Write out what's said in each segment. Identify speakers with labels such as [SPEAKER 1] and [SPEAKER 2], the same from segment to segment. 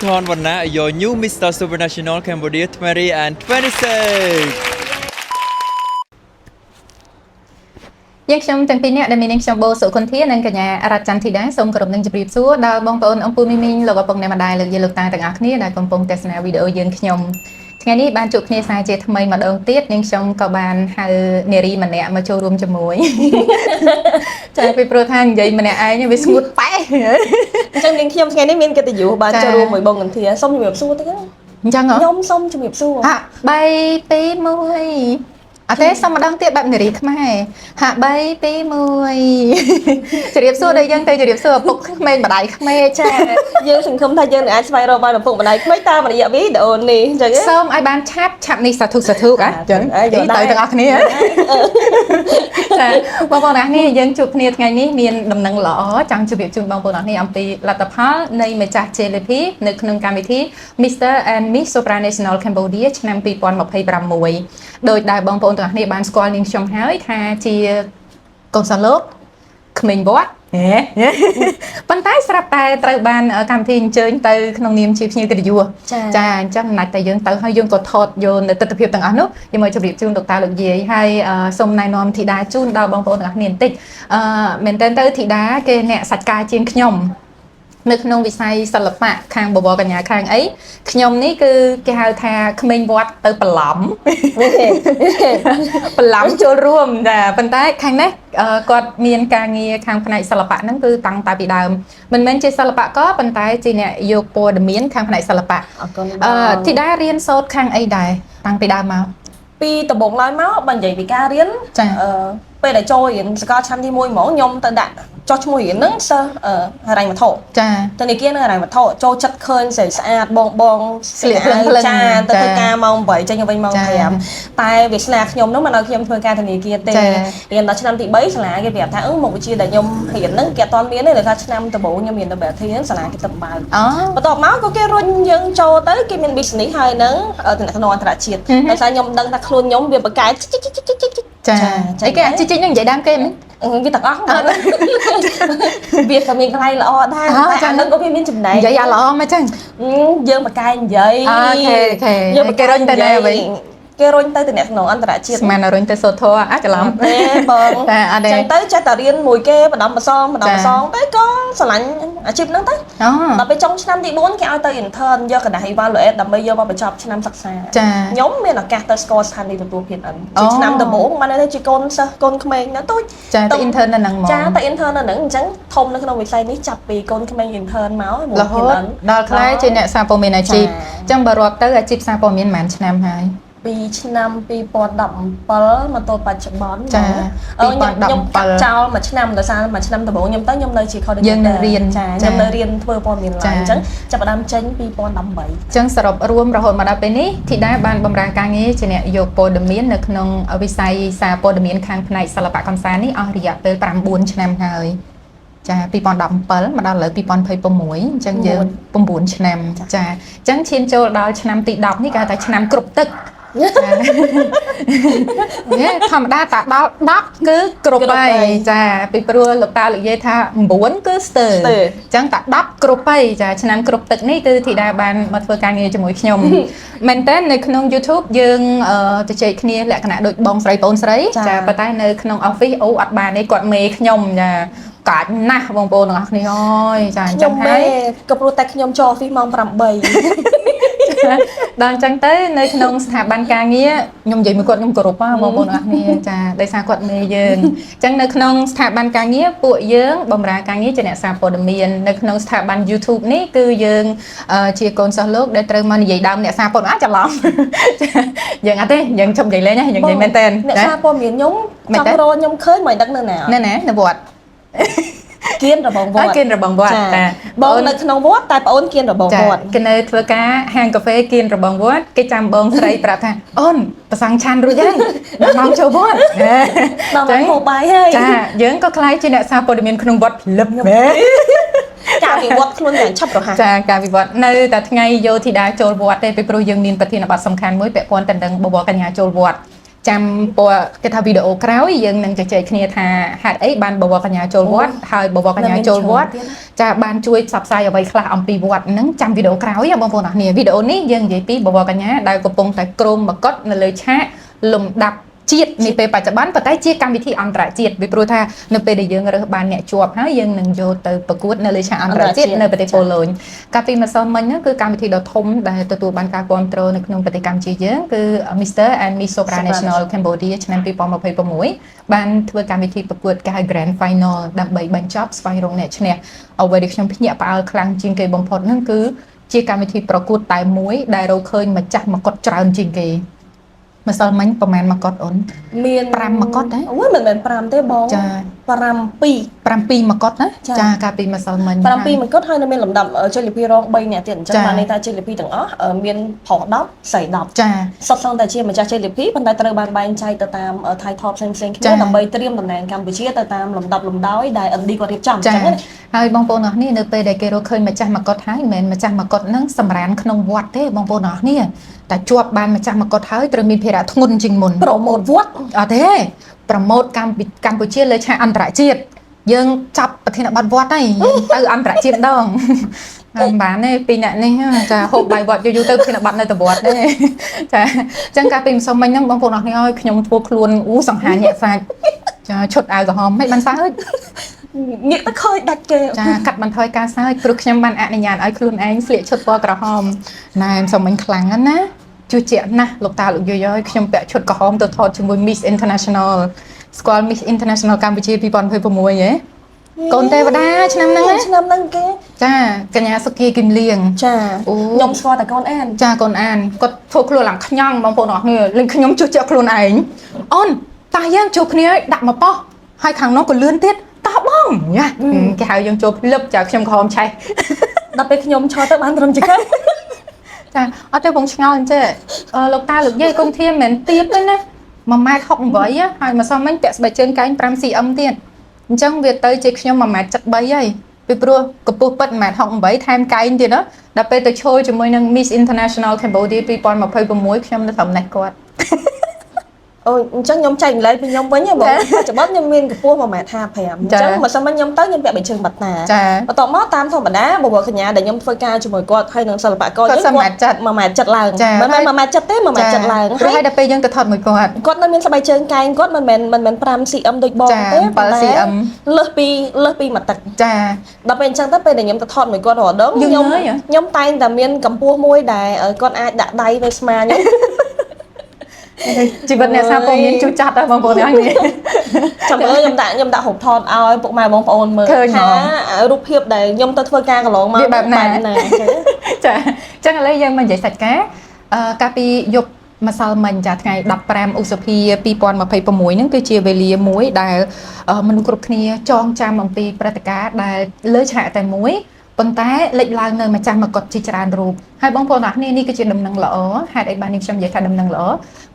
[SPEAKER 1] Thon Vanna, your new Mr. Supranational Cambodia 2026.
[SPEAKER 2] យើងខ្ញុំទាំងពីរនាក់ដែលមាននាងខ្ញុំបូសុខុនធានិងកញ្ញារ៉ាត់ច័ន្ទធីតាសូមគោរពនឹងជម្រាបសួរដល់បងប្អូនអង្គពូមីមីងលោកឪពុកម្ដាយលោកយាយលោកតាទាំងអស់គ្នាដែលកំពុងទស្សនាវីដេអូយើងខ្ញុំថ្ងៃនេះបានជួបគ្នាសារជាថ្មីម្ដងទៀតនាងខ្ញុំក៏បានហៅនារីម្នាក់មកចូលរួមជាមួយចាពីព្រោះថានិយាយម្នាក់ឯងវាស្ងួតប៉ែអញ្ចឹងនាងខ្ញុំថ្ងៃនេះមានកិត្តិយសបានចូលរួមមួយបងកន្ធាសូមជម្រាបសួរតិចអញ្ចឹងខ្ញុំសូមជម្រាបសួរ3 2 1អត់ទេសុំម្ដងទៀតបែបនារីខ្មែរហាក់3 2 1ជម្រាបសួរដល់យើងទៅជម្រាបសួរឪពុកក្មេងម្ដាយក្មេងចាយើងសង្ឃឹមថាយើងនឹងអាចស្វែងរកបានឪពុកម្ដាយក្មេងតាមរយៈវីដេអូនេះអញ្ចឹងសូមឲ្យបានឆាប់នេះសាធុអញ្ចឹងទៅទាំងអស់គ្នាចាបងប្អូនទាំងអស់គ្នាយើងជួបគ្នាថ្ងៃនេះមានដំណឹងល្អចង់ជម្រាបជូនបងប្អូនទាំងអស់គ្នាអំពីលទ្ធផលនៃម្ចាស់ JLP នៅក្នុងកម្មវិធី Mr and Miss Supranational Cambodia ឆ្នាំ2026ដោយដែលបងប្អូនទាំងអស់គ្នាបានស្គាល់នាងខ្ញុំហើយថាជាកូនសិស្សលោកក្មេងវត្តប៉ុន្តែស្រាប់តែត្រូវបានកម្មវិធីអញ្ជើញទៅក្នុងនាមជាភ្ញៀវកិត្តិយសចាអញ្ចឹងណាច់តែយើងទៅហើយយើងក៏ថតយកនៅទស្សនវិជ្ជាទាំងអស់នោះយើងមកជម្រាបជូនលោកតាលោកយាយហើយសូមណែនាំធីតាជូនដល់បងប្អូនទាំងអស់គ្នាបន្តិចមែនតើទៅធីតាគេអ្នកសាច់ការជាងខ្ញុំនៅក្នុងវិស័យសិល្បៈខាងបបរកញ្ញាខាងអីខ្ញុំនេះគឺគេហៅថាក្មេងវត្តទៅបន្លំចូលរួមចាប៉ុន្តែខាងនេះគាត់មានការងារខាងផ្នែកសិល្បៈហ្នឹងគឺតាំងតែពីដើមមិនមែនជាសិល្បករប៉ុន្តែជាអ្នកយកព័ត៌មានខាងផ្នែកសិល្បៈធីតារៀនសូត្រខាងអីដែរតាំងពីដើមមក
[SPEAKER 3] ពីដំបូងឡើយមកបើនិយាយពីការរៀនពេលដែលចូលរៀនសាកលឆ្នាំទី1ហ្មងខ្ញុំទៅដាក់ចុះឈ្មោះរៀនហ្នឹងសិស្សហិរញ្ញវត្ថុ
[SPEAKER 2] ចា
[SPEAKER 3] ធនាគារនៅហិរញ្ញវត្ថុចូលចិត្តឃើញស្អាតបង
[SPEAKER 2] ស្លៀកភ្លឹង
[SPEAKER 3] ចាទៅធ្វើការម៉ោង8ចេញវិញម៉ោង5តែវាស្នាខ្ញុំហ្នឹងមិនឲ្យខ្ញុំធ្វើការធនាគារទេរៀនដល់ឆ្នាំទី3សាលាគេប្រាប់ថាមុខវិជ្ជាដែលខ្ញុំរៀនហ្នឹងគេអត់ទាន់មានទេដោយថាឆ្នាំដំបូងខ្ញុំរៀន WT ហ្នឹងសាលាគេទៅបើកបន្ទាប់មកក៏គេរុញយើងចូលទៅគេមាន business ហើយហ្នឹងតំណែងអន្តរជាតិដោយសារខ្ញុំដឹងថាខ្លួនខ្ញុំវាបកកែ
[SPEAKER 2] ចាអីគេជីជីហ្នឹងនិយាយដើមគេមិន
[SPEAKER 3] វាទាំងអស់វាក៏មានកន្លែងល្អដែរតែអានឹងក៏វាមានចំណែក
[SPEAKER 2] និយាយល្អមកចឹង
[SPEAKER 3] យើងបកកែនិយាយ
[SPEAKER 2] យើងគេរុញទៅដែរវិញ
[SPEAKER 3] គេរុញទៅតំណែងអន្តរជាតិ
[SPEAKER 2] ស្មានរុញទៅសូត្រធម៌ច្រឡំ
[SPEAKER 3] ទេបងចឹងទៅចេះតែរៀនមួយគេម្ដងម្សងទៅក៏ស្រឡាញ់អាជីពហ្នឹងទៅដល់ពេលចុងឆ្នាំទី4គេឲ្យទៅ intern យកកណ្ដាស់ evaluate ដើម្បីយកមកបញ្ចប់ឆ្នាំសិក្សាខ្ញុំមានឱកាសទៅស្គាល់ស្ថានីយទទួលភាពអិនជាឆ្នាំដំបូងបានទៅជាកូនសិស្សកូនក្មេងណាទូច
[SPEAKER 2] ចាទៅ intern នៅហ្នឹងហ្មង
[SPEAKER 3] ចាទៅ intern នៅហ្នឹងអញ្ចឹងធំនៅក្នុងវិស័យនេះចាប់ពីកូនក្មេង intern មករ
[SPEAKER 2] ហូតដល់ខ្ល้ายជាអ្នកសារព័ត៌មានអាជីពអញ្ចឹងបើរាប់ទៅអាជីពសារព័ត៌មានប្រហែលឆ្នាំហើយ
[SPEAKER 3] ពីឆ្នាំ2017មកទល់បច្ចុប្បន្ន
[SPEAKER 2] ចា
[SPEAKER 3] ខ្ញុំកាត់ចោលមួយឆ្នាំដោយសារមួយឆ្នាំដំបូងខ្ញុំទៅខ្ញុំនៅជា coordinator
[SPEAKER 2] យើងនៅរៀន
[SPEAKER 3] ចាខ្ញុំនៅរៀនធ្វើព័ត៌មានឡើងអញ្ចឹងចាប់ផ្ដើមចេញ2018អ
[SPEAKER 2] ញ្ចឹងសរុបរួមរហូតមកដល់ពេលនេះធីតាបានបម្រើការងារជាអ្នកយកព័ត៌មាននៅក្នុងវិស័យសារព័ត៌មានខាងផ្នែកសិល្បៈកំសាន្តនេះអស់រយៈពេល9ឆ្នាំហើយចា2017មកដល់ឥឡូវ2026អញ្ចឹងយើង9ឆ្នាំចាអញ្ចឹងឈានចូលដល់ឆ្នាំទី10នេះគេហៅថាឆ្នាំគ្រប់ទឹកធម្មតាតាដល់10គឺគ្រប់ហើយចាពីព្រោះលោកតាលោកយាយថា9គឺស្ទើរអញ្ចឹងតា10គ្រប់ហើយចាឆ្នាំគ្រប់ទឹកនេះគឺធីតាបានមកធ្វើការងារជាមួយខ្ញុំមែនតើនៅក្នុង YouTube យើងទៅជែកគ្នាលក្ខណៈដូចបងស្រីបងស្រីចាប៉ុន្តែនៅក្នុង Office អូអត់បានទេគាត់មេខ្ញុំចាកាច់ណាស់បងប្អូនទាំងអស់គ្នាអើយចាអញ្ចឹងហើយ
[SPEAKER 3] ក៏ព្រោះតែខ្ញុំចូល Office ម៉ោង8
[SPEAKER 2] ដល់អញ្ចឹងទៅនៅក្នុងស្ថាប័នការងារខ្ញុំនិយាយមួយគាត់ខ្ញុំគោរពបងប្អូនទាំងអស់គ្នាចាដោយសារគាត់មេយើងអញ្ចឹងនៅក្នុងស្ថាប័នការងារពួកយើងបម្រើការងារជាអ្នកសារព័ត៌មាននៅក្នុងស្ថាប័ន YouTube នេះគឺយើងជាកូនសិស្សលោកដែលត្រូវមកនិយាយដើមអ្នកសារព័ត៌មានច្រឡំយើងអត់ទេយើងជប់និយាយលេងយើងនិយាយមែនតើ
[SPEAKER 3] អ្នកសារព័ត៌មានខ្ញុំចង់រកខ្ញុំឃើញមិនដឹងនៅណា
[SPEAKER 2] នៅវត្ត
[SPEAKER 3] គៀនរបងវត្ត
[SPEAKER 2] គៀនរបងវត្ត
[SPEAKER 3] ចាបងនៅក្នុងវត្តតែប្អូនគៀនរបងវត្ត
[SPEAKER 2] គេនៅធ្វើការហាងកាហ្វេគៀនរបងវត្តគេចាំបងស្រីប្រាប់ថាអូនប្រសង់ឆាន់រួចហើយដល់ម៉ោងចូលវត្ត
[SPEAKER 3] ដល់ម៉ោងហូបបាយហើយ
[SPEAKER 2] ចាយើងក៏ខ្លាយជាអ្នកសារព័ត៌មានក្នុងវត្តភ្លឹប
[SPEAKER 3] ការវិវត្តខ្លួនយ៉ាងឆាប់រហ័ស
[SPEAKER 2] ចាការវិវត្តនៅតែថ្ងៃយោធីតាចូលវត្តទេពីព្រោះយើងមានប្រធានបទសំខាន់មួយពាក់ព័ន្ធទៅនឹងបបរកញ្ញាចូលវត្ត ចាំពណ៌គេថាវីដេអូក្រោយយើងនឹងជជែកគ្នាថាហេតុអីបានបវរកញ្ញាចូលវត្តហើយបវរកញ្ញាចូលវត្តចាបានជួយផ្សព្វផ្សាយអ្វីខ្លះអំពីវត្តហ្នឹងចាំវីដេអូក្រោយបងប្អូនអរគ្នាវីដេអូនេះយើងនិយាយពីបវរកញ្ញាដែលកំពុងតែក្រោមមកុដនៅលើឆាកលំដាប់ជាតិនេះពេលបច្ចុប្បន្នប៉ុន្តែជាកម្មវិធីអន្តរជាតិពីព្រោះថានៅពេលដែលយើងរើសបានអ្នកជាប់ហើយយើងនឹងយកទៅប្រកួតនៅលើឆាកអន្តរជាតិនៅប្រទេសប៉ូឡូញកាលពីម្សិលមិញហ្នឹងគឺកម្មវិធីដ៏ធំដែលទទួលបានការគាំទ្រនៅក្នុងប្រទេសកម្ពុជាយើងគឺ Mr and Miss Supranational Cambodia ឆ្នាំ2026បានធ្វើកម្មវិធីប្រកួតគេហៅ Grand Final ដើម្បីបញ្ចប់ស្វែងរកអ្នកឈ្នះអ្វីដែលខ្ញុំភ្ញាក់ផ្អើលខ្លាំងជាងគេបំផុតហ្នឹងគឺជាកម្មវិធីប្រកួតតែមួយដែលរកឃើញម្ចាស់មកុដច្រើនជាងគេម្សិលមិញប្រហែលមកុដអូនមាន5មកុដដែរ
[SPEAKER 3] អូយមិនមែន5ទេបង
[SPEAKER 2] ចា7មកុដណាចាកាលពីម្សិលមិញ
[SPEAKER 3] 7មកុដហើយនៅមានលំដាប់ជលិភីរង3អ្នកទៀតអញ្ចឹងបានន័យថាជលិភីទាំងអស់មានប្រុស10ស្រី10
[SPEAKER 2] ចា
[SPEAKER 3] សុទ្ធសឹងតែជាម្ចាស់ជលិភីប៉ុន្តែត្រូវបានបែងចែកទៅតាម title ផ្សេងៗគ្នាដើម្បីត្រៀមតំណែងកម្ពុជាទៅតាមលំដាប់លំដោយដែល ND គាត់រៀបចំអញ្ចឹងណា
[SPEAKER 2] ហើយបងប្អូនអរគ្នានៅពេលដែលគេរកឃើញម្ចាស់មកុដហើយមិនមែនម្ចាស់មកុដហ្នឹងសម្រានក្នុងវត្តទេបងប្អូនអរគ្នាតែជាប់បានម្ចាស់មកុដហើយត្រូវមានភារៈធ្ងន់ជាងមុន
[SPEAKER 3] ប្រម៉ូតវត្ត
[SPEAKER 2] អត់ទេប្រម៉ូតកម្ពុជាលើឆាកអន្តរជាតិយើងចាប់ប្រធានបទវត្តហើយទៅអន្តរជាតិដងបានទេពីអ្នកនេះចាហូបបាយវត្តយូរទៅប្រធានបទនៅទៅវត្តទេចាអញ្ចឹងកាលពីម្សិលមិញហ្នឹងបងប្អូនអរគ្នាឲ្យខ្ញុំធ្វើខ្លួនសង្ហាញាក់សាច់ចាឈុតអាវក្រហមមិនបានសើច
[SPEAKER 3] ងាកទៅឃើញដាច់គេ
[SPEAKER 2] ចាកាត់បន្ថយការសើចព្រោះខ្ញុំបានអនុញ្ញាតឲ្យខ្លួនឯងស្លៀកឈុតពណ៌ក្រហមណែម្សិលមិញខ្លាំងណាស់ជឿជាក់ណាស់លោកតាលោកយាយខ្ញុំពាក់ឈុតក្រហមទៅថតជាមួយ Miss International ស្គាល់ Miss International កម្ពុជា2026ហ៎កូនទេវតាឆ្នាំហ្នឹង
[SPEAKER 3] គេ
[SPEAKER 2] ចាកញ្ញាសុគាគឹមលៀង
[SPEAKER 3] ចាខ្ញុំស្គាល់តែកូនអាន
[SPEAKER 2] ចាកូនអានគាត់ធ្វើខ្លួនឡើងខ្ញងបងប្អូនអរគ្នាលេងខ្ញុំជឿជាក់ខ្លួនឯងអូនតាយើងជួបគ្នាដាក់មកប៉ោះហើយខាងនោះក៏លឿនទៀតតោះបងយ៉ាគេហៅយើងចូលភ្លឹបចាខ្ញុំក្រហមឆេះ
[SPEAKER 3] ដល់ពេលខ្ញុំឈរទៅបានត្រឹមចង្កឹះ
[SPEAKER 2] ចាអត់ទេបងឆ្ងល់អញ្ចឹងលោកតាលោកយាយគុំធានមិនមែនទៀបទេណា1.68 ម៉ែត្រហើយម្សិលមិញពាក់ស្បែកជើងកែង 5cm ទៀតអញ្ចឹងវាទៅជាខ្ញុំ1.73 ម៉ែត្រហើយពីព្រោះកម្ពស់ពិត 1.68 ម៉ែត្រថែមកែងទៀតណាដល់ពេលទៅឈរជាមួយនឹង Miss International Cambodia 2026ខ្ញុំនៅត្រឹមនេះគាត់
[SPEAKER 3] អូអញ្ចឹងខ្ញុំចែកម្លែកពីខ្ញុំវិញបងបច្ចុប្បន្នខ្ញុំមានកម្ពស់1.55 ម៉ែត្រអញ្ចឹងបើសិនមកខ្ញុំទៅខ្ញុំពាក់បែកជើងបាត់តាបន្ទាប់មកតាមធម្មតាបបកញ្ញាដែលខ្ញុំធ្វើការជាមួយគាត់ហើយនឹងសិល្បករយើង
[SPEAKER 2] គាត់1.70
[SPEAKER 3] ម៉ែត្រឡើងមិនមែន1.70 ម៉ែត្រទេ1.70ឡើង
[SPEAKER 2] ហើយដល់ពេលយើងទៅថតមួយ
[SPEAKER 3] គាត់នៅមានស្បែកជើងកែងគាត់មិនមែន 5cm ដូចបងទេ
[SPEAKER 2] 7cm
[SPEAKER 3] លើសពីមួយទឹក
[SPEAKER 2] ចា
[SPEAKER 3] ដល់ពេលអញ្ចឹងទៅពេលដែលខ្ញុំទៅថតមួយគាត់រដងខ្ញុំតែងតែមានកម្ពស់មួយដែលគាត់អាចដាក់ដៃទៅស្មាខ្ញុំ
[SPEAKER 2] ជីវិតអ្នកសាព័ត៌មានជួចចាត់ដែរបងប្អូនអរគ្នា
[SPEAKER 3] ចាំមើលខ្ញុំដាក់រូបថតឲ្យពុកម៉ែបងប្អូនមើលថារូបភាពដែលខ្ញុំទៅធ្វើការកន្លងមក
[SPEAKER 2] បែបណាចាអញ្ចឹងឥឡូវយើងមកនិយាយសាច់ការកាលពីយប់ម្សិលមិញចាថ្ងៃ15ឧសភា2026ហ្នឹងគឺជាវេលាមួយដែលមនុស្សគ្រប់គ្នាចងចាំអំពីព្រឹត្តិការណ៍ដែលលើឆាកតែមួយប៉ុន្តែលេចឡើងនៅម្ចាស់មកុដជាច្រើនរូបហើយបងប្អូនអរគ្នានេះគឺជាដំណឹងល្អហេតុអីបានខ្ញុំនិយាយថាដំណឹងល្អ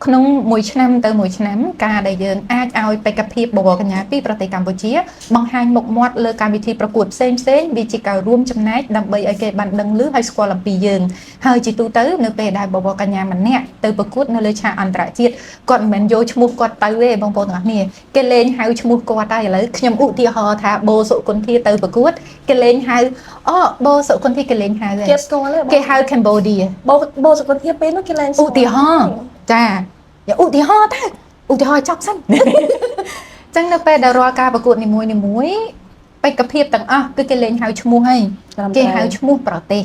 [SPEAKER 2] ក្នុងមួយឆ្នាំទៅមួយឆ្នាំការដែលយើងអាចឲ្យបេក្ខភាពបវរកញ្ញាពីប្រទេសកម្ពុជាបង្ហាញមុខមាត់លើកម្មវិធីប្រកួតផ្សេងវាជាការរួមចំណែកដើម្បីឲ្យគេបានដឹងឮហើយស្គាល់អំពីយើងហើយជាទូទៅនៅពេលដែលបវរកញ្ញាម្នាក់ទៅប្រកួតនៅលើឆាកអន្តរជាតិគាត់មិនមែនយកឈ្មោះគាត់ទៅទេបងប្អូនទាំងអស់គ្នាគេលេងហៅឈ្មោះគាត់ហើយឥឡូវខ្ញុំឧទាហរណ៍ថាបូសុគន្ធាទៅប្រកួតគេលេងហៅបូសុគន្ធាគេលេងហៅ
[SPEAKER 3] គេស្គាល់ទេ
[SPEAKER 2] គេហៅ Cambodia
[SPEAKER 3] បូសុគន្ធាពេលនោះគេលេង
[SPEAKER 2] ឧទាហរណ៍ចាឧទាហរណ៍ឧទាហរណ៍ចាប់សិនអញ្ចឹងនៅពេលដែលរាល់ការប្រកួតនីមួយបេក្ខភាពទាំងអស់គឺគេលេងហៅឈ្មោះហើយគេហៅឈ្មោះប្រទេស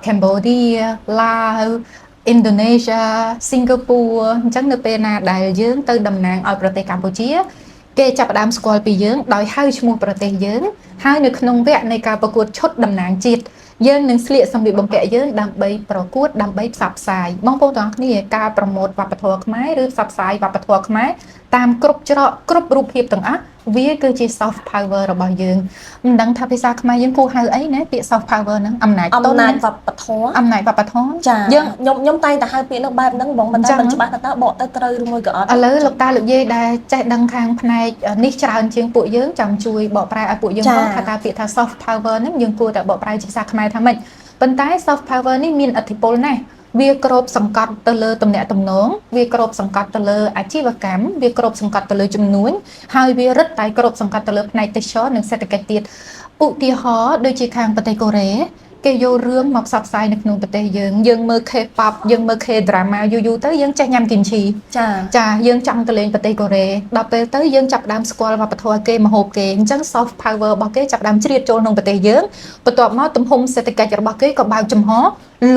[SPEAKER 2] Cambodia ឡាវ Indonesia Singapore អញ្ចឹងនៅពេលណាដែលយើងទៅតំណាងឲ្យប្រទេសកម្ពុជាគេចាប់ផ្ដើមស្គាល់ពីយើងដោយហៅឈ្មោះប្រទេសយើងហើយនៅក្នុងវគ្គនៃការប្រកួតឈុតតំណាងជាតិយើងនឹងស្លៀកសម្លៀកបំពាក់យើងដើម្បីប្រកួតដើម្បីផ្សព្វផ្សាយបងប្អូនទាំងអស់គ្នាការប្រម៉ូទវប្បធម៌ខ្មែរឬផ្សព្វផ្សាយវប្បធម៌ខ្មែរតាមគ្រប់ច្រកគ្រប់រូបភាពទាំងអស់វាគឺជា soft power របស់យើងមិនដឹងថាភាសាខ្មែរយើងគួរហៅអីណាពាក្យ soft power ហ្នឹងអំណាច
[SPEAKER 3] វប្បធម៌
[SPEAKER 2] អំណាចវប្បធម៌
[SPEAKER 3] យើងខ្ញុំតែងតែហៅពាក្យនោះបែបហ្នឹងបងមិនតែមិនច្បាស់ថាតើបកទៅត្រូវឬមួយក៏អត់
[SPEAKER 2] ឥឡូវលោកតាលោកយាយដែលចេះដឹងខាងផ្នែកនេះច្រើនជាងពួកយើងចង់ជួយបកប្រែឲ្យពួកយើងផងថាតើពាក្យថា soft power ហ្នឹងយើងគួរតែបកប្រែជាភាសាខ្មែរថាម៉េចប៉ុន្តែ soft power នេះមានឥទ្ធិពលណាស់ វាក្របសង្កត់ទៅលើតំណែងតំណងវាក្របសង្កត់ទៅលើអាជីវកម្មវាក្របសង្កត់ទៅលើចំនួនហើយវារឹតតែក្របសង្កត់ទៅលើផ្នែកទេសចរនិងសេដ្ឋកិច្ចទៀតឧទាហរណ៍ដូចជាខាងប្រទេសកូរ៉េគេយករឿងមកផ្សព្វផ្សាយនៅក្នុងប្រទេសយើងមើល K-pop យើងមើល K-drama យូរទៅយើងចេះញ៉ាំគីមឈីចាយើងចង់ទៅលេងប្រទេសកូរ៉េដល់ពេលទៅយើងចាប់ផ្ដើមស្គាល់វប្បធម៌គេម្ហូបគេអញ្ចឹង soft power របស់គេចាប់ផ្ដើមជ្រៀតចូលក្នុងប្រទេសយើងបន្ទាប់មកទំហំសេដ្ឋកិច្ចរបស់គេក៏បើកចំហ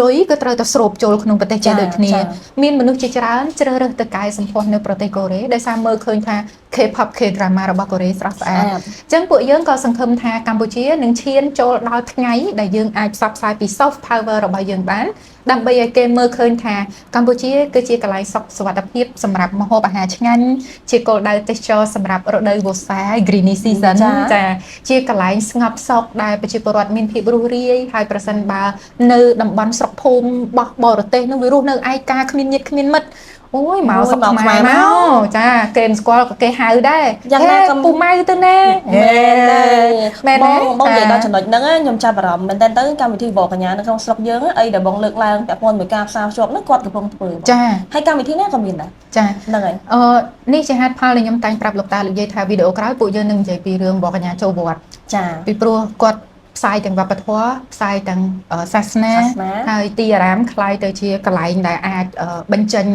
[SPEAKER 2] លុយក៏ត្រូវតែស្រូបចូលក្នុងប្រទេសជាដូចគ្នាមានមនុស្សជាច្រើនជ្រើសរើសទៅកែសម្ផស្សនៅប្រទេសកូរ៉េដោយសារមើលឃើញថា K-pop K-drama របស់កូរ៉េស្រស់ស្អាតអញ្ចឹងពួកយើងក៏សង្ឃឹមថាកម្ពុជានឹងឈានចូលដល់ថ្ងៃដែលយើងអាចផ្សព្វផ្សាយពី soft power របស់យើងបានដើម្បីឲ្យគេមើលឃើញថាកម្ពុជាគឺជាកន្លែងសុខសុវត្ថិភាពសម្រាប់ម្ហូបអាហារឆ្ងាញ់ជាគោលដៅទេសចរសម្រាប់រដូវវស្សា Greeny Season ចាជាកន្លែងស្ងប់សុខដែលប្រជាពលរដ្ឋមានភាពរួសរាយហើយប្រសិនបើនៅតំបន់ស្រុកភូមិរបស់បរទេសនោះវារស់នៅឯកាគ្មានញាតិគ្មានមិត្តអូយមកសុកខ្មែរមកចាគេមិនស្គាល់ក៏គេហៅដែរយ៉ាងណាក៏ពូម៉ៅទៅណាមែនទេ
[SPEAKER 3] បងនិយាយដល់ចំណុចហ្នឹងខ្ញុំចាប់អារម្មណ៍មែនតើទៅកម្មវិធីវកកញ្ញានៅក្នុងស្រុកយើងអីដែលបងលើកឡើងពាក់ព័ន្ធមួយការផ្សារភ្ជាប់ហ្នឹងគាត់កំពុងធ្វើ
[SPEAKER 2] ចា
[SPEAKER 3] ហើយកម្មវិធីនេះក៏មានដែរ
[SPEAKER 2] ចា
[SPEAKER 3] ហ្នឹងហើយ
[SPEAKER 2] នេះជាហេតុផលដែលខ្ញុំតែងប្រាប់លោកតាលោកយាយថាវីដេអូក្រោយពួកយើងនឹងនិយាយពីរឿងវកកញ្ញាចូលវត្ត
[SPEAKER 3] ចា
[SPEAKER 2] ពីព្រោះគាត់ផ្សាយទាំងវប្បធម៌ផ្សាយទាំងសាសនាហើយទីអារាមคล้ายទៅជាកន្លែងដែលអាចបញ្ចេញ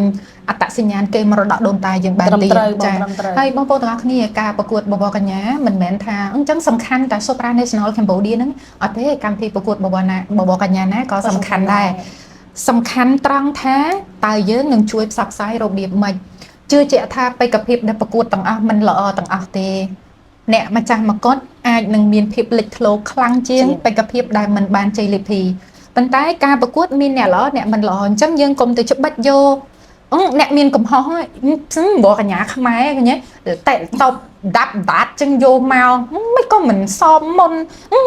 [SPEAKER 2] អត្តសញ្ញាណគេមរតកដូនតាយើងបានទៀត
[SPEAKER 3] ចា៎
[SPEAKER 2] ហើយបងប្អូនទាំងអស់គ្នាការប្រកួតបបរកញ្ញាមិនមែនថាអញ្ចឹងសំខាន់តែ Supranational Cambodia ហ្នឹងអត់ទេកម្មវិធីប្រកួតបបរកញ្ញាណាក៏សំខាន់ដែរសំខាន់ត្រង់ថាតើយើងនឹងជួយផ្សព្វផ្សាយរបៀបម៉េចជឿជាក់ថាបេក្ខភាពដែលប្រកួតទាំងអស់មិនល្អទាំងអស់ទេអ្នកម្ចាស់មកុដអាចនឹងមានភាពលេចធ្លោខ្លាំងជាងបេក្ខភាពដែលមិនបានជ័យលាភីប៉ុន្តែការប្រកួតមានអ្នកល្អអ្នកមិនល្អអញ្ចឹងយើងកុំទៅច្បាច់យកអ្នកមានកំហុសបរកញ្ញាខ្មែរឃើញទេតែតបដាត់ចឹងយកមកមិនក៏មិនសមមុន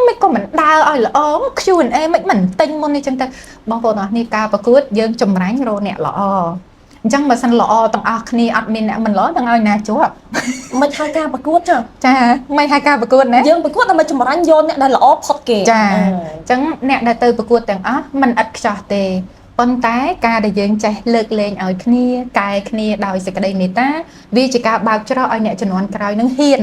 [SPEAKER 2] មិនក៏មិនដើរឲ្យល្អ Q&A មិនទិញមុននេះចឹងទៅបងប្អូនអរនេះការប្រកួតយើងចម្រាញ់រកអ្នកល្អអញ្ចឹងបើសិនល្អទាំងអស់គ្នាអត់មានអ្នកមិនល្អនឹងឲ្យណាជាប់
[SPEAKER 3] មិនហៅការប្រកួត
[SPEAKER 2] ចាមិនហៅការប្រកួតណា
[SPEAKER 3] យើងប្រកួតដើម្បីចម្រាញ់យកអ្នកដែលល្អផុតគេ
[SPEAKER 2] ចាអញ្ចឹងអ្នកដែលទៅប្រកួតទាំងអស់មិនឥតខ្ចោះទេប៉ុន្តែការដែលយើងចេះលើកលែងឲ្យគ្នាកែគ្នាដោយសេចក្តីមេត្តាវាជាការបើកច្រកឲ្យអ្នកជំនាន់ក្រោយនឹងហ៊ាន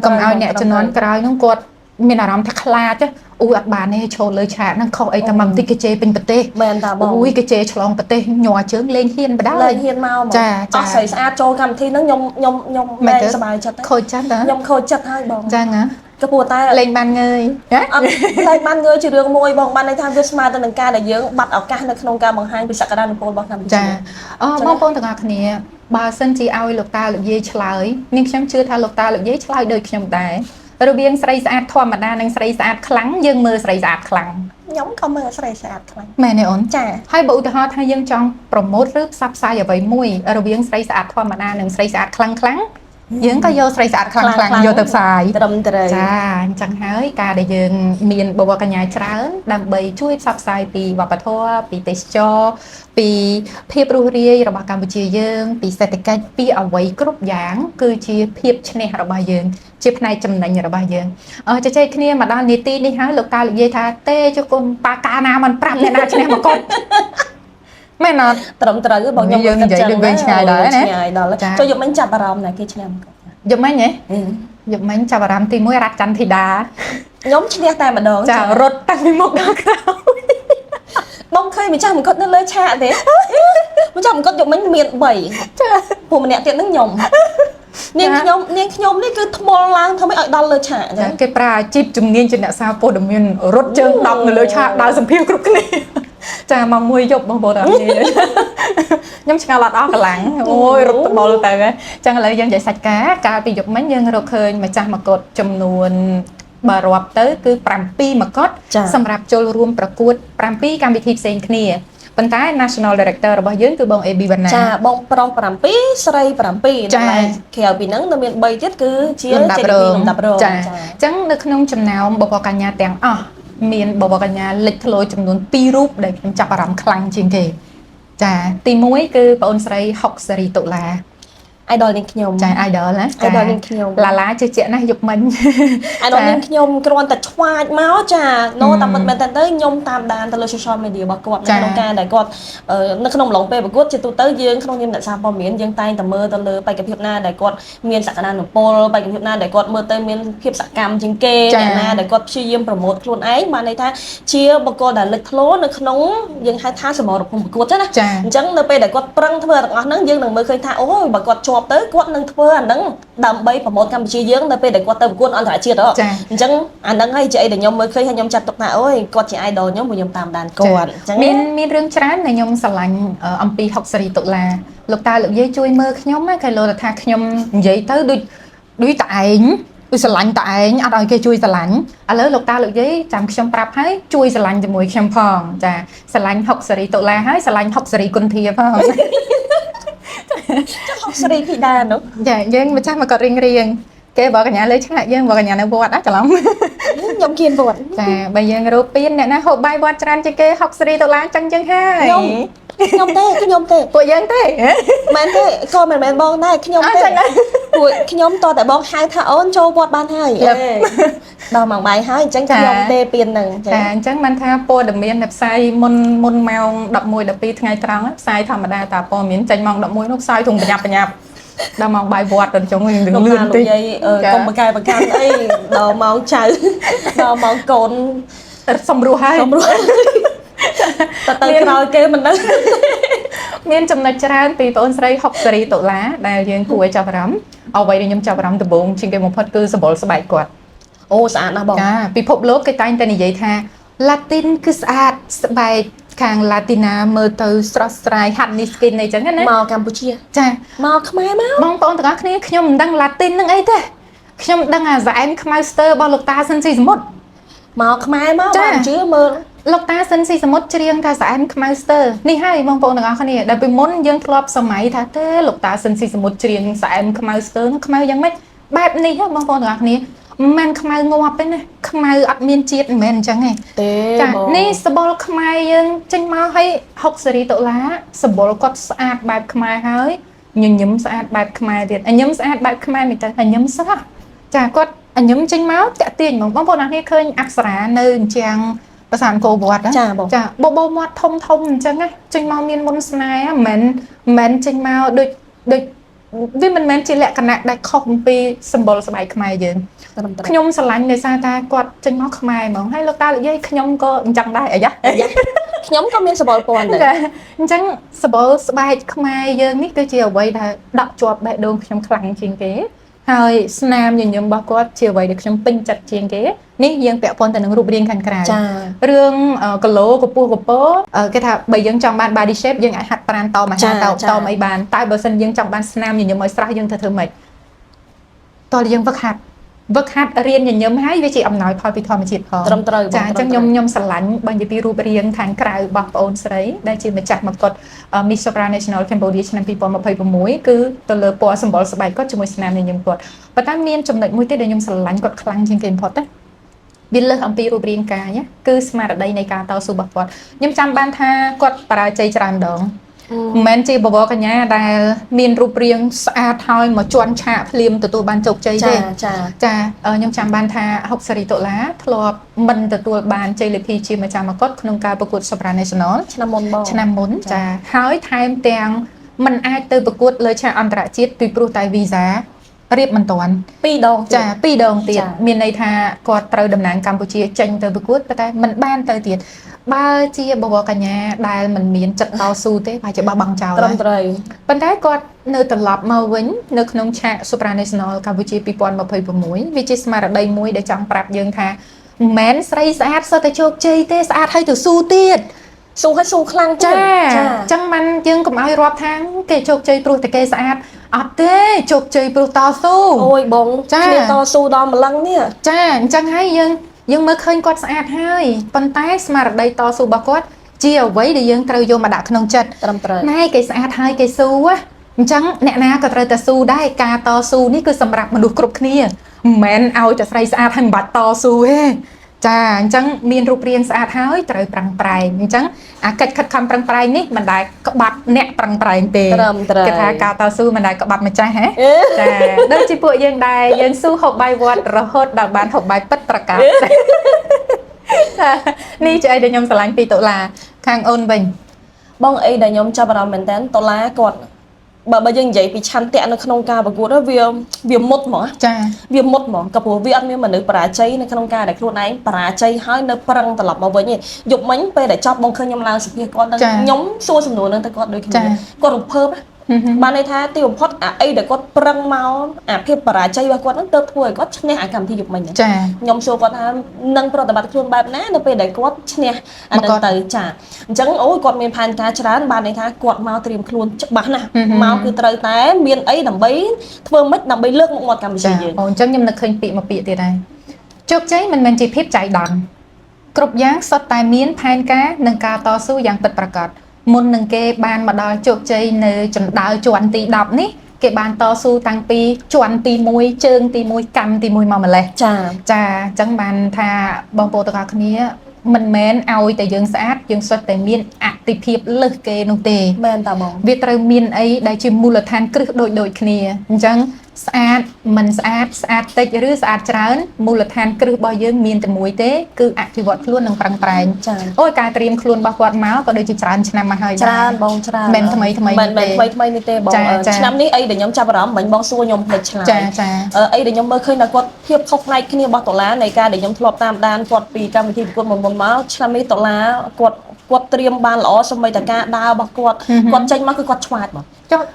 [SPEAKER 2] កុំឲ្យអ្នកជំនាន់ក្រោយនឹងគាត់មានអារម្មណ៍ថាខ្លាចអត់បានទេឈរលើឆាកហ្នឹងខុសអីតែមកបន្តិចគេជេរពេញប្រទេស
[SPEAKER 3] មែនតាបង
[SPEAKER 2] អូយគេជេរឆ្លងប្រទេសញ័រជើងលេងហ៊ានបដា
[SPEAKER 3] លេងហ៊ានមក
[SPEAKER 2] ចា
[SPEAKER 3] អស់ស្រីស្អាតចូលកម្មវិធីហ្នឹងខ្ញុំមែនសប្បាយចិត្ត
[SPEAKER 2] ខូចចិត្ត
[SPEAKER 3] ខ្ញុំខូចចិត្តហើយបង
[SPEAKER 2] ចឹងណា
[SPEAKER 3] ក៏ព្រោះតែ
[SPEAKER 2] លេងបានងើយ
[SPEAKER 3] អត់លេងបានងើយជារឿងមួយបងបានន័យថាវាស្មើទៅនឹងការដែលយើងបាត់ឱកាសនៅក្នុងការបង្ហាញពីសក្តានុពលរបស់កម្ពុជា
[SPEAKER 2] ចាបងប្អូនទាំងអស់គ្នាបើសិនជាឲ្យលោកតាលោកយាយឆ្លើយនាងខ្ញុំជឿថាលោកតាលោកយាយឆ្លើយដូចខ្ញុំដែររវាងស្រីស្អាតធម្មតានិងស្រីស្អាតខ្លាំងយើងមើលស្រីស្អាតខ្លាំង
[SPEAKER 3] ខ្ញុំក៏មើលស្រីស្អាតខ្លាំង
[SPEAKER 2] មែនទេអូន
[SPEAKER 3] ចា
[SPEAKER 2] ហើយបើឧទាហរណ៍ថាយើងចង់ប្រម៉ូទឬផ្សព្វផ្សាយអ្វីមួយរវាងស្រីស្អាតធម្មតានិងស្រីស្អាតខ្លាំងយើងក៏យកស្រីស្អាតខ្លាំងយកទៅផ្សាយ
[SPEAKER 3] ត្រឹមត្រូវ
[SPEAKER 2] ចាអញ្ចឹងហើយការដែលយើងមានបវរកញ្ញាច្រើនដើម្បីជួយផ្សព្វផ្សាយពីវប្បធម៌ពីទេសចរពីភាពរស់រាយរបស់កម្ពុជាយើងពីសេដ្ឋកិច្ចពីអ្វីគ្រប់យ៉ាងគឺជាភាពឈ្នះរបស់យើងជាផ្នែកចំណេញរបស់យើងជជែកគ្នាមកដល់នាទីនេះហើយលោកតាលោកយាយថាទេជគុំប៉ាកាណាមិនប្រាប់អ្នកណាឈ្នះមកកត់មែនអត់
[SPEAKER 3] ត្រឹមត្រូវបងខ្ញុំ
[SPEAKER 2] និយាយទៅវិញឆ្ងាយដែរណា
[SPEAKER 3] ឆ្ងាយដល់ចូលយកមិញចាប់អារម្មណ៍ណាគេឈ្នះមកគាត់
[SPEAKER 2] យកមិញហ៎យកមិញចាប់អារម្មណ៍ទី1រ៉ាត់ចន្ទធីតា
[SPEAKER 3] ខ្ញុំឈ្នះតែម្ដង
[SPEAKER 2] ចារត់តាំងពីមុខដល់ក្រោយ
[SPEAKER 3] បងឃើញម្ចាស់មកគាត់នៅលើឆាកទេម្ចាស់មកគាត់យកមិញមាន3
[SPEAKER 2] ចា
[SPEAKER 3] ពួកម្នាក់ទៀតហ្នឹងខ្ញុំនាងខ្ញុំនេះគឺថ្មល់ឡើងធ្វើឲ្យដល់លើឆាក
[SPEAKER 2] ចាគេប្រើអាជីពជំនាញជាអ្នកសារព័ត៌មានរត់ជើង10នៅលើឆាកដើរសម្ភារគ្រប់គ្នាចាម៉ោង1យប់បងប្អូនអរគ្នាខ្ញុំឆ្ងល់អត់អស់កម្លាំងអូយរត់ត្បុលទៅអញ្ចឹងឥឡូវយើងនិយាយសាច់ការកាលពីយប់មិញយើងរកឃើញម្ចាស់មកុដចំនួនបើរាប់ទៅគឺ7មកុដសម្រាប់ចូលរួមប្រកួត7កម្មវិធីផ្សេងគ្នាប៉ុន្តែ National Director របស់យើងគឺបង AB វណ្ណា
[SPEAKER 3] ចាបងប្រុស7ស្រី7ដល់ក្រៅពីហ្នឹងនៅមាន3ទៀតគឺជា
[SPEAKER 2] លំដាប់រងចាអញ្ចឹងនៅក្នុងចំណោមបបកញ្ញាទាំងអស់មានបបកញ្ញាលេចធ្លោចំនួន2រូបដែលខ្ញុំចាប់អារម្មណ៍ខ្លាំងជាងគេចាទី1គឺបងអូនស្រីហុកសេរីតុលា
[SPEAKER 3] idol នាងខ្ញុំ
[SPEAKER 2] ចា idol ណា
[SPEAKER 3] idol នាងខ្ញុំ
[SPEAKER 2] ឡាឡាជឿជាក់ណាស់យប់មិញ
[SPEAKER 3] idol នាងខ្ញុំគ្រាន់តែឆ្វាចមកចាណូតាមពិតមែនតើទៅខ្ញុំតាមដានទៅលើ social media របស់គាត់នៅក្នុងការដែលគាត់នៅក្នុងឡងពេលប្រកួតជាទូទៅយើងក្នុងនាមអ្នកសារព័ត៌មានយើងតែងតែមើលទៅលើបេក្ខភាពណាដែលគាត់មានសក្តានុពលបេក្ខភាពណាដែលគាត់មើលទៅមានភាពសកម្មជាងគេអ្នកណាដែលគាត់ព្យាយាមប្រម៉ូទខ្លួនឯងបានន័យថាជាបុគ្គលដែលលេចធ្លោនៅក្នុងយើងហៅថាសមរភូមិប្រកួតណាអញ្ចឹងនៅពេលដែលគាត់ប្រឹងធ្វើទាំងអស់ហ្នឹងយើងនឹងមើលឃើញថាអូយបើគាត់ជាប់ទៅគាត់នឹងធ្វើអាហ្នឹងដើម្បីប្រម៉ូទកម្ពុជាយើងនៅពេលដែលគាត់ទៅប្រកួតអន្តរជាតិអញ្ចឹងអាហ្នឹងហើយជាអីដែលខ្ញុំមើលឃើញហើយខ្ញុំចាត់ទុកថាអូយគាត់ជា idol ខ្ញុំព្រោះខ្ញុំតាមដានគាត់អញ្ចឹង
[SPEAKER 2] មានរឿងច្រើនដែលខ្ញុំស្រឡាញ់អំពីហុកសេរីតុលាលោកតាលោកយាយជួយមើលខ្ញុំណាគេលោថាខ្ញុំនិយាយទៅដូចតឯងដូចស្រឡាញ់តឯងអត់ឲ្យគេជួយស្រឡាញ់ឥឡូវលោកតាលោកយាយចាំខ្ញុំប្រាប់ហើយជួយស្រឡាញ់ជាមួយខ្ញុំផងចាស្រឡាញ់ហុកសេរីតុលាហើយស្រឡាញ់ហុកសេរីគុន្ធាផង
[SPEAKER 3] ចុះហុកសេរីធីតានោះ
[SPEAKER 2] ចាយើងម្ចាស់មកគាត់រៀងគេបើកញ្ញាលេឆ្លាក់យើងបើកញ្ញានៅវត្តច្រឡំ
[SPEAKER 3] ខ្ញុំគៀនវត្ត
[SPEAKER 2] ចាបើយើងរੂពៀនអ្នកណាហូបបាយវត្តច្រើនជាងគេហុកសេរីតុលាចឹងហើយ
[SPEAKER 3] ខ្ញុំទេ
[SPEAKER 2] ពួកយើងទេ
[SPEAKER 3] មែនទេក៏មិនមែនបងដែរខ្ញុំទេពួកខ្ញុំតតែបងហៅថាអូនចូលវត្តបានហើយដល់ម៉ោងបាយហើយអញ្ចឹងខ្ញុំទេពៀនហ្នឹង
[SPEAKER 2] ចាអញ្ចឹងបានថាព័ត៌មានផ្សាយមុនម៉ោង11 12ថ្ងៃត្រង់ផ្សាយធម្មតាតាព័ត៌មានចេញម៉ោង11នោះផ្សាយធំប្រញាប់ដល់ម៉ោងបាយវត្តដល់ចុងលឿន
[SPEAKER 3] តិចកុំបកែបកាំអីដល់ម៉ោងចៅដល់ម៉ោងកូន
[SPEAKER 2] សម្រស់ហើយ
[SPEAKER 3] ទៅក្រោយគេមិនដឹង
[SPEAKER 2] មានចំណុចច្រើនពីបងស្រីហុកសេរីតុលាដែលយើងគួរឲ្យចាប់អារម្មណ៍អ្វីដែលខ្ញុំចាប់អារម្មណ៍ដំបូងជាងគេបំផុតគឺសម្បុរស្បែកគាត់
[SPEAKER 3] អូស្អាតណាស់បង
[SPEAKER 2] ចាពិភពលោកគេតែងតែនិយាយថា Latin គឺស្អាតស្បែកខាង Latina មើលទៅស្រស់ស្រាយហាត់នេះ skin អីចឹងណា
[SPEAKER 3] មកកម្ពុជា
[SPEAKER 2] ចា
[SPEAKER 3] មកខ្មែរមក
[SPEAKER 2] បងប្អូនទាំងអស់គ្នាខ្ញុំមិនដឹង Latin នឹងអីទេខ្ញុំដឹងអាស្រែមខ្មៅស្ទើរបស់លោកតាសិនស៊ីសមុទ្រ
[SPEAKER 3] មកខ្មែរមកបានជឿមើល
[SPEAKER 2] លោកតាសិនស៊ីសមុទ្រច្រៀងថាស្រែមខ្មៅស្ទើនេះហើយបងប្អូនទាំងអស់គ្នាដែលពីមុនយើងធ្លាប់សម័យថាទេលោកតាសិនស៊ីសមុទ្រច្រៀងស្រែមខ្មៅស្ទើខ្មៅយ៉ាងម៉េចបែបនេះបងប្អូនទាំងអស់គ្នាមិនខ្មៅងាប់ទេណាខ្មៅអត់មានជាតិមិនមែនអញ្ចឹង
[SPEAKER 3] ទេ
[SPEAKER 2] ចានេះសបុលខ្មែរយើងចេញមកឲ្យហុកសេរីតុលាសបុលគាត់ស្អាតបែបខ្មែរហើយញញឹមស្អាតបែបខ្មែរទៀតញញឹមស្អាតបែបខ្មែរមិនទៅញញឹមស្រស់ចាគាត់ញញឹមចេញមកតាក់ទាញបងប្អូនអរគ្នាឃើញអប្សរានៅអញ្ចឹងប្រាសាទអង្គរវត្តចាបបោមាត់ធំអញ្ចឹងណាចេញមកមានមុនស្នេហ៍មិនចេញមកដូចវាមិនមែនជាលក្ខណៈដែលខុសពីសម្បុរស្បែកខ្មែរយើងខ្ញុំស្រឡាញ់ដោយសារតែគាត់ចេញមកខ្មែរហ្មងហើយលោកតាលោកយាយខ្ញុំក៏អញ្ចឹងដែរអាយ៉ា
[SPEAKER 3] ខ្ញុំក៏មានសម្បុរពណ៌ដែរ
[SPEAKER 2] អញ្ចឹងសម្បុរស្បែកខ្មែរយើងនេះគឺជាអ្វីដែលដក់ជាប់បេះដូងខ្ញុំខ្លាំងជាងគេហើយស្នាមញញឹមរបស់គាត់ជាអ្វីដែលខ្ញុំពេញចិត្តជាងគេនេះយើងពាក់ព័ន្ធទៅនឹងរូបរាងខាងក្រៅរឿងគីឡូកពស់កពើគេថាបើយើងចង់បាន body shape យើងអាចហាត់ប្រាណតមហាតអីបានតែបើសិនយើងចង់បានស្នាមញញឹមឲ្យស្រស់យើងធ្វើម៉េចតើយើងវឹកហាត់រៀនញញឹមហើយវាជាអំណោយផលពីធម្មជាតិផង
[SPEAKER 3] ត្រឹមត្រូវ
[SPEAKER 2] ចាអញ្ចឹងខ្ញុំស្រឡាញ់បើនិយាយពីរូបរាងខាងក្រៅរបស់ប្អូនស្រីដែលជាម្ចាស់មកគាត់ Miss Supranational Cambodia ឆ្នាំ2026គឺទៅលើពណ៌សម្បុរស្បែកគាត់ជាមួយស្នាមញញឹមគាត់ប៉ុន្តែមានចំណុចមួយទៀតដែលខ្ញុំស្រឡាញ់គាត់ខ្លាំងជាងគេបំផុតណាវាលើសអំពីរូបរាងកាយគឺស្មារតីនៃការតស៊ូរបស់គាត់ខ្ញុំចាំបានថាគាត់បរាជ័យច្រើនដងមិនមែនជាបវរកញ្ញាដែលមានរូបរាងស្អាតហើយមកជន់ឆាកភ្លាមទទួលបានជោគជ័យទេចាខ្ញុំចាំបានថាហុកសេរីតុលាធ្លាប់មិនទទួលបានជ័យលាភីជាម្ចាស់មកគាត់ក្នុងការប្រកួត Supranational
[SPEAKER 3] ឆ្នាំមុន
[SPEAKER 2] ចាហើយថែមទាំងមិនអាចទៅប្រកួតលើឆាកអន្តរជាតិពីព្រោះតែវីសារៀបមិនទាន់
[SPEAKER 3] 2 ដង
[SPEAKER 2] ចា2 ដងទៀតមានន័យថាគាត់ត្រូវតំណាងកម្ពុជាចេញទៅប្រកួតតែមិនបានទៅទៀតបើជាបវរកញ្ញាដែលមិនមានចិត្តតស៊ូទេប្រហែលជាបោះបង់ចោល
[SPEAKER 3] ត្រឹមត្រូវ
[SPEAKER 2] ប៉ុន្តែគាត់នៅត្រឡប់មកវិញនៅក្នុងឆាក Supranational កម្ពុជា2026វាជាស្មារតីមួយដែលចង់ប្រាប់យើងថាមិនមែនស្រីស្អាតសុទ្ធតែជោគជ័យទេស្អាតហើយទៅស៊ូទៀត
[SPEAKER 3] ស៊ូខ្លាំង
[SPEAKER 2] ទៀតចាអញ្ចឹងមិនយើងកុំឲ្យរាប់ថាគេជោគជ័យព្រោះតែគេស្អាតអត់ទេជោគជ័យព្រោះតស៊ូ
[SPEAKER 3] អូយបងគ្នាតស៊ូដល់ម្លឹងនេះ
[SPEAKER 2] ចាអញ្ចឹងហើយយើងមើលឃើញគាត់ស្អាតហើយប៉ុន្តែស្មារតីតស៊ូរបស់គាត់ជាអ្វីដែលយើងត្រូវយកមកដាក់ក្នុងចិត្ត
[SPEAKER 3] ត្រឹមត្រូវ
[SPEAKER 2] ណែគេស្អាតហើយគេស៊ូអញ្ចឹងអ្នកណាក៏ត្រូវតែស៊ូដែរការតស៊ូនេះគឺសម្រាប់មនុស្សគ្រប់គ្នាមិនមែនឲ្យតែស្រីស្អាតហើយមិនបាច់តស៊ូទេ ចាអញ្ចឹងមានរូបរាងស្អាតហើយត្រូវប្រឹងប្រែងអញ្ចឹងអាកិច្ចខិតខំប្រឹងប្រែងនេះមិនដែលក្បត់អ្នកប្រឹងប្រែងទេ
[SPEAKER 3] ត្រឹមត្រូវ
[SPEAKER 2] គេថាការតស៊ូមិនដែលក្បត់ម្ចាស់ហ៎ចាដូចជាពួកយើងដែរយើងស៊ូហូបបាយវត្តរហូតដល់បានហូបបាយពិតប្រកបនេះជាអីដែលខ្ញុំស្រឡាញ់ពីតុលាខាងអូនវិញ
[SPEAKER 3] បងអីដែលខ្ញុំចាប់អារម្មណ៍មែនតើតុលាគាត់បើយើងនិយាយពីឆន្ទៈនៅក្នុងការប្រកួតវាមុតហ្មង
[SPEAKER 2] ចា
[SPEAKER 3] វាមុតហ្មងក៏ព្រោះវាអត់មានមនុស្សបរាជ័យនៅក្នុងការដែលខ្លួនឯងបរាជ័យហើយនៅប្រឹងត្រឡប់មកវិញទេយប់មិញពេលដែលចប់បងឃើញខ្ញុំឡើងសភាគាត់នឹងខ្ញុំសួរសំណួរនឹងទៅគាត់ដូចគ្នាគាត់រំភើបបានន័យថាទីបំផុតអាអីដែលគាត់ប្រឹងមកអាភាពបរាជ័យរបស់គាត់នឹងទៅធ្វើឲ្យគាត់ឈ្នះអាកម្មវិធីយប់មិញ
[SPEAKER 2] ចា
[SPEAKER 3] ខ្ញុំសួរគាត់ថានឹងប្រតិបត្តិខ្លួនបែបណានៅពេលដែលគាត់ឈ្នះអានឹងទៅចាអញ្ចឹងអូយគាត់មានផែនការច្រើនបានន័យថាគាត់មកត្រៀមខ្លួនច្បាស់ណាស់មកគឺត្រូវតែមានអីដើម្បីធ្វើម៉េចដើម្បីលើកមុខមាត់កម្ពុជាយើង
[SPEAKER 2] អូអញ្ចឹងខ្ញុំនឹកឃើញពាក្យមួយពាក្យទៀតដែរជោគជ័យមិនមែនជាភាពចៃដន្យគ្រប់យ៉ាងសុទ្ធតែមានផែនការនិងការតស៊ូយ៉ាងពិតប្រាកដមុននឹងគេបានមកដល់ជោគជ័យនៅចណ្ដើជាន់ទី10នេះគេបានតស៊ូតាំងពីជាន់ទី1ជើងទី1កម្មទី1មកម្លេះចាអញ្ចឹងបានថាបងប្អូនទាំងអស់គ្នាមិនមែនឲ្យតែយើងស្អាតយើងសុទ្ធតែមានអតិភិបលើសគេនោះទេមែនតាបងវាត្រូវមានអីដែលជាមូលដ្ឋានគ្រឹះដូចគ្នាអញ្ចឹងស្អាតមិនស្អាតស្អាតតិចឬស្អាតច្រើនមូលដ្ឋានគ្រឹះរបស់យើងមានតែមួយទេគឺអភិវឌ្ឍខ្លួននិងប្រឹងប្រែងអូយការត្រៀមខ្លួនរបស់គាត់មកក៏ដូចជាច្រើនឆ្នាំមកហើយច្រើនបងច្រើនមិនថ្មីថ្មីនេះទេបងឆ្នាំនេះអីដែលខ្ញុំចាប់អារម្មណ៍មិញបងសួរខ្ញុំភ្លេចឆ្លើយអីដែលខ្ញុំមើលឃើញថាគាត់ភាពខុសផ្នែកគ្នារបស់ដុល្លារនៃការដែលខ្ញុំធ្លាប់តាមដានគាត់ពីកម្មវិធីប្រកួតមុនមកឆ្នាំនេះដុល្លារគាត់ត្រៀមបានល្អសម្បីតែការដើររបស់គាត់ចេញមកគឺគាត់ឆ្វាតបង